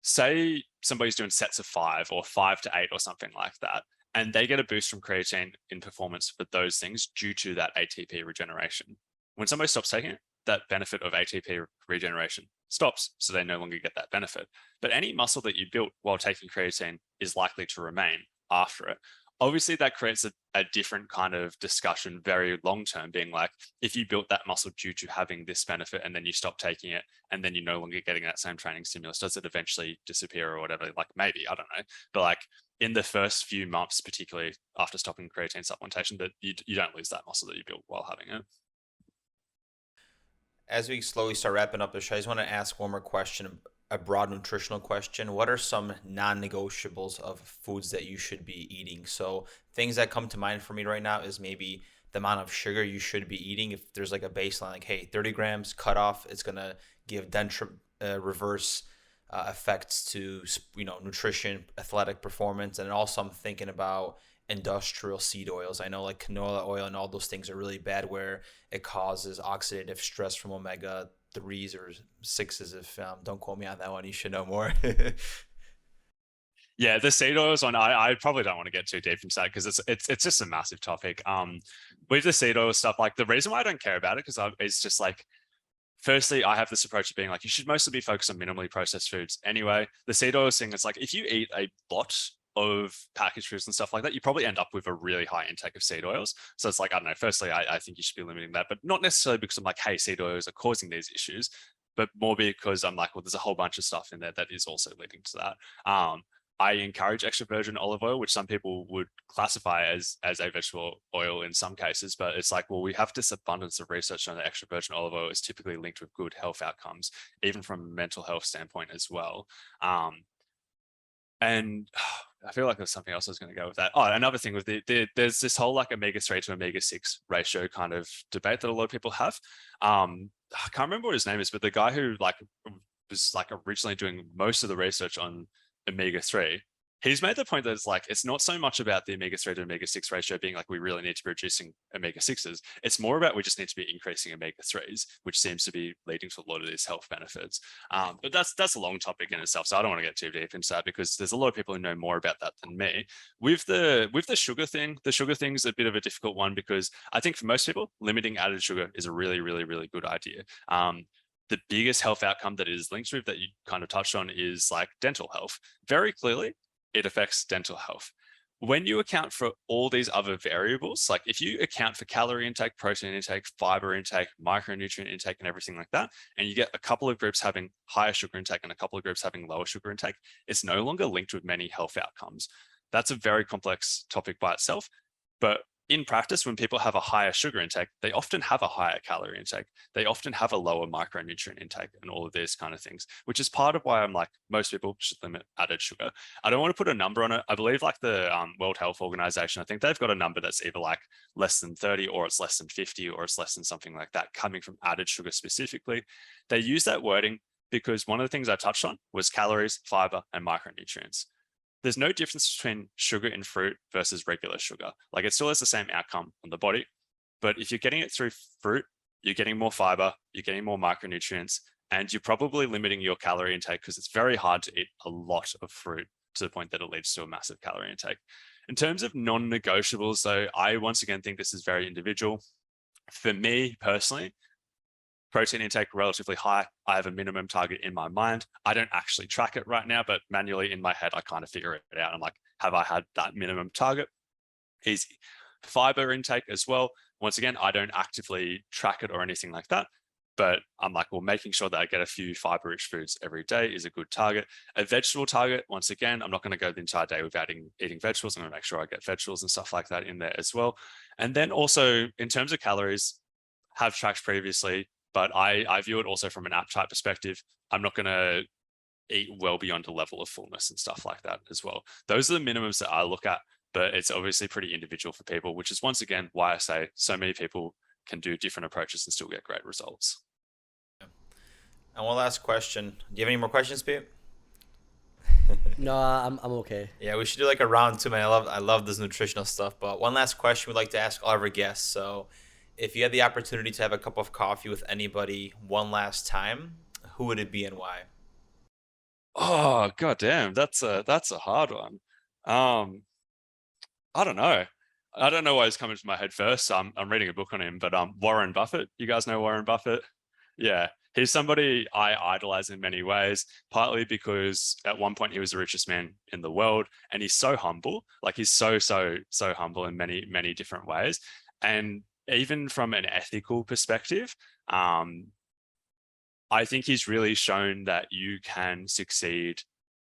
S1: say somebody's doing sets of 5 or 5 to 8 or something like that, and they get a boost from creatine in performance for those things due to that ATP regeneration. When somebody stops taking it, that benefit of ATP regeneration stops, so they no longer get that benefit. But any muscle that you built while taking creatine is likely to remain after it. Obviously, that creates a different kind of discussion very long-term, being like, if you built that muscle due to having this benefit and then you stop taking it and then you're no longer getting that same training stimulus, does it eventually disappear or whatever? Like, maybe, I don't know. But like in the first few months, particularly after stopping creatine supplementation, that you don't lose that muscle that you built while having it.
S3: As we slowly start wrapping up the show, I just want to ask one more question, a broad nutritional question. What are some non-negotiables of foods that you should be eating? So things that come to mind for me right now is maybe the amount of sugar you should be eating. If there's like a baseline, like, hey, 30 grams cut off, it's going to give reverse effects to, nutrition, athletic performance. And also I'm thinking about industrial seed oils. I know like canola oil and all those things are really bad, where it causes oxidative stress from omega-3s or 6s. If don't quote me on that one, you should know more.
S1: Yeah, the seed oils one, I probably don't want to get too deep into that because it's just a massive topic. With the seed oil stuff, like the reason why I don't care about it, because it's just like, firstly, I have this approach of being like, you should mostly be focused on minimally processed foods anyway. The seed oils thing, it's like, if you eat a lot of packaged foods and stuff like that, you probably end up with a really high intake of seed oils. So it's like, I don't know, firstly, I think you should be limiting that, but not necessarily because I'm like, hey, seed oils are causing these issues, but more because I'm like, well, there's a whole bunch of stuff in there that is also leading to that. I encourage extra virgin olive oil, which some people would classify as a vegetable oil in some cases, but it's like, well, we have this abundance of research on the extra virgin olive oil is typically linked with good health outcomes, even from a mental health standpoint as well. And I feel like there's something else I was going to go with that. Oh, another thing with there's this whole like omega-3 to omega-6 ratio kind of debate that a lot of people have. I can't remember what his name is, but the guy who like was like originally doing most of the research on omega-3, he's made the point that it's like, it's not so much about the omega-3 to omega-6 ratio being like, we really need to be reducing omega-6s. It's more about, we just need to be increasing omega-3s, which seems to be leading to a lot of these health benefits. But that's a long topic in itself. So I don't want to get too deep into that because there's a lot of people who know more about that than me. With the sugar thing, the sugar thing's a bit of a difficult one because I think for most people, limiting added sugar is a really, really, really good idea. The biggest health outcome that it is linked with that you kind of touched on is like dental health. Very clearly, it affects dental health. When you account for all these other variables, like if you account for calorie intake, protein intake, fiber intake, micronutrient intake, and everything like that, and you get a couple of groups having higher sugar intake and a couple of groups having lower sugar intake, it's no longer linked with many health outcomes. That's a very complex topic by itself, but in practice, when people have a higher sugar intake, they often have a higher calorie intake. They often have a lower micronutrient intake and all of these kind of things, which is part of why I'm like, most people should limit added sugar. I don't want to put a number on it. I believe like the World Health Organization, I think they've got a number that's either like less than 30 or it's less than 50 or it's less than something like that coming from added sugar specifically. They use that wording because one of the things I touched on was calories, fiber, and micronutrients. There's no difference between sugar in fruit versus regular sugar. Like it still has the same outcome on the body, but if you're getting it through fruit, you're getting more fiber, you're getting more micronutrients, and you're probably limiting your calorie intake because it's very hard to eat a lot of fruit to the point that it leads to a massive calorie intake. In terms of non-negotiables, though, I once again think this is very individual. For me personally, protein intake relatively high. I have a minimum target in my mind. I don't actually track it right now, but manually in my head, I kind of figure it out. I'm like, have I had that minimum target? Easy. Fiber intake as well. Once again, I don't actively track it or anything like that, but I'm like, well, making sure that I get a few fiber-rich foods every day is a good target. A vegetable target, once again, I'm not going to go the entire day without eating vegetables. I'm going to make sure I get vegetables and stuff like that in there as well. And then also in terms of calories, have tracked previously, but I view it also from an appetite perspective. I'm not going to eat well beyond a level of fullness and stuff like that as well. Those are the minimums that I look at, but it's obviously pretty individual for people, which is once again why I say so many people can do different approaches and still get great results.
S3: And one last question. Do you have any more questions, Pete?
S4: No, I'm okay.
S3: Yeah, we should do like a round two, man. I love this nutritional stuff. But one last question we'd like to ask all of our guests. So if you had the opportunity to have a cup of coffee with anybody one last time, who would it be and why?
S1: Oh, goddamn. That's a hard one. I don't know. I don't know why he's coming to my head first. I'm reading a book on him, but Warren Buffett. You guys know Warren Buffett? Yeah. He's somebody I idolize in many ways, partly because at one point he was the richest man in the world and he's so humble. Like he's so humble in many, many different ways. And even from an ethical perspective, I think he's really shown that you can succeed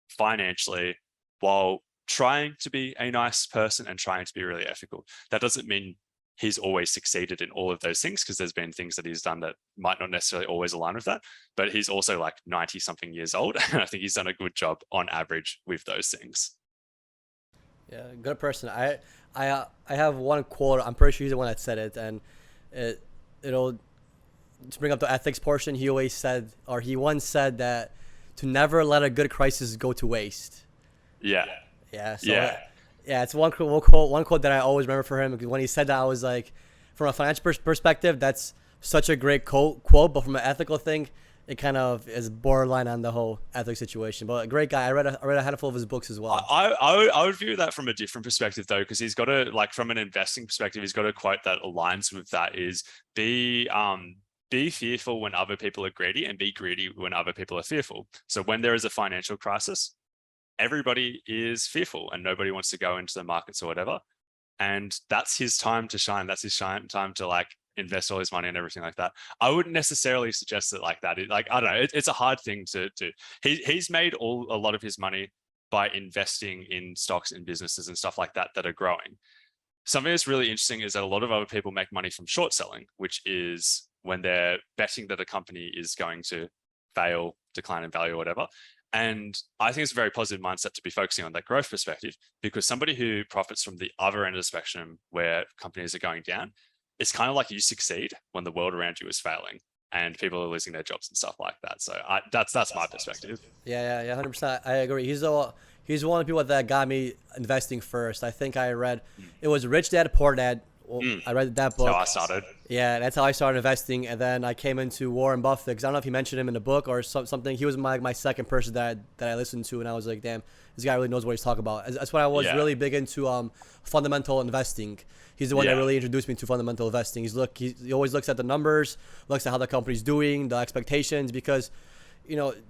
S1: financially while trying to be a nice person and trying to be really ethical. That doesn't mean he's always succeeded in all of those things because there's been things that he's done that might not necessarily always align with that, but he's also like 90 something years old. And I think he's done a good job on average with those things.
S4: Yeah, good person. I have one quote. I'm pretty sure he's the one that said it, and it'll to bring up the ethics portion. He always said, or he once said that to never let a good crisis go to waste.
S1: Yeah.
S4: Yeah. So
S1: yeah.
S4: Yeah, it's one quote that I always remember for him, because when he said that, I was like, from a financial perspective, that's such a great quote, but from an ethical thing, it kind of is borderline on the whole ethics situation. But a great guy. I read a handful of his books as well.
S1: I would view that from a different perspective though, because he's got a, like, from an investing perspective, he's got a quote that aligns with that is be fearful when other people are greedy, and be greedy when other people are fearful. So when there is a financial crisis, everybody is fearful and nobody wants to go into the markets or whatever. And that's his time to shine. That's his time to like invest all his money and everything like that. I wouldn't necessarily suggest it like that. Like, I don't know, it's a hard thing to do. He's made a lot of his money by investing in stocks and businesses and stuff like that are growing. Something that's really interesting is that a lot of other people make money from short selling, which is when they're betting that a company is going to fail, decline in value or whatever. And I think it's a very positive mindset to be focusing on that growth perspective, because somebody who profits from the other end of the spectrum where companies are going down, it's kind of like you succeed when the world around you is failing and people are losing their jobs and stuff like that. So that's my perspective.
S4: Yeah, 100%. I agree. He's one of the people that got me investing first. I think I read, it was Rich Dad, Poor Dad. I read that book.
S1: That's how I started.
S4: Yeah, that's how I started investing. And then I came into Warren Buffett, because I don't know if you mentioned him in the book or something. He was my second person that I listened to, and I was like, damn, this guy really knows what he's talking about. That's why I was really big into fundamental investing. He's the one that really introduced me to fundamental investing. He always looks at the numbers, looks at how the company's doing, the expectations, because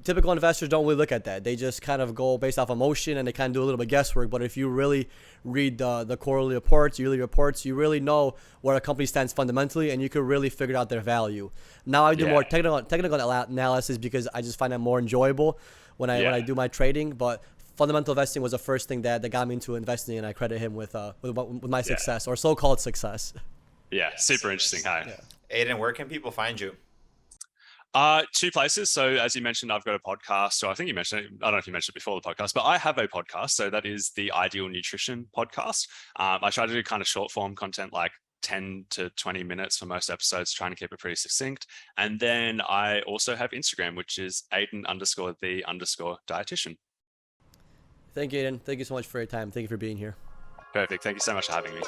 S4: typical investors don't really look at that. They just kind of go based off emotion, and they kind of do a little bit of guesswork. But if you really read the quarterly reports, yearly reports, you really know where a company stands fundamentally, and you can really figure out their value. Now I do more technical analysis because I just find that more enjoyable when I do my trading. But fundamental investing was the first thing that got me into investing, and I credit him with my success, or so-called success.
S1: Yeah, super interesting. Hey,
S3: Aiden, where can people find you?
S1: Two places. So as you mentioned, I've got a podcast. So I think you mentioned it. I don't know if you mentioned it before the podcast, but I have a podcast. So that is the Ideal Nutrition podcast. I try to do kind of short form content, like 10 to 20 minutes for most episodes, trying to keep it pretty succinct. And then I also have Instagram, which is Aiden_the_dietitian.
S4: Thank you, Aiden. Thank you so much for your time. Thank you for being here.
S1: Perfect. Thank you so much for having me.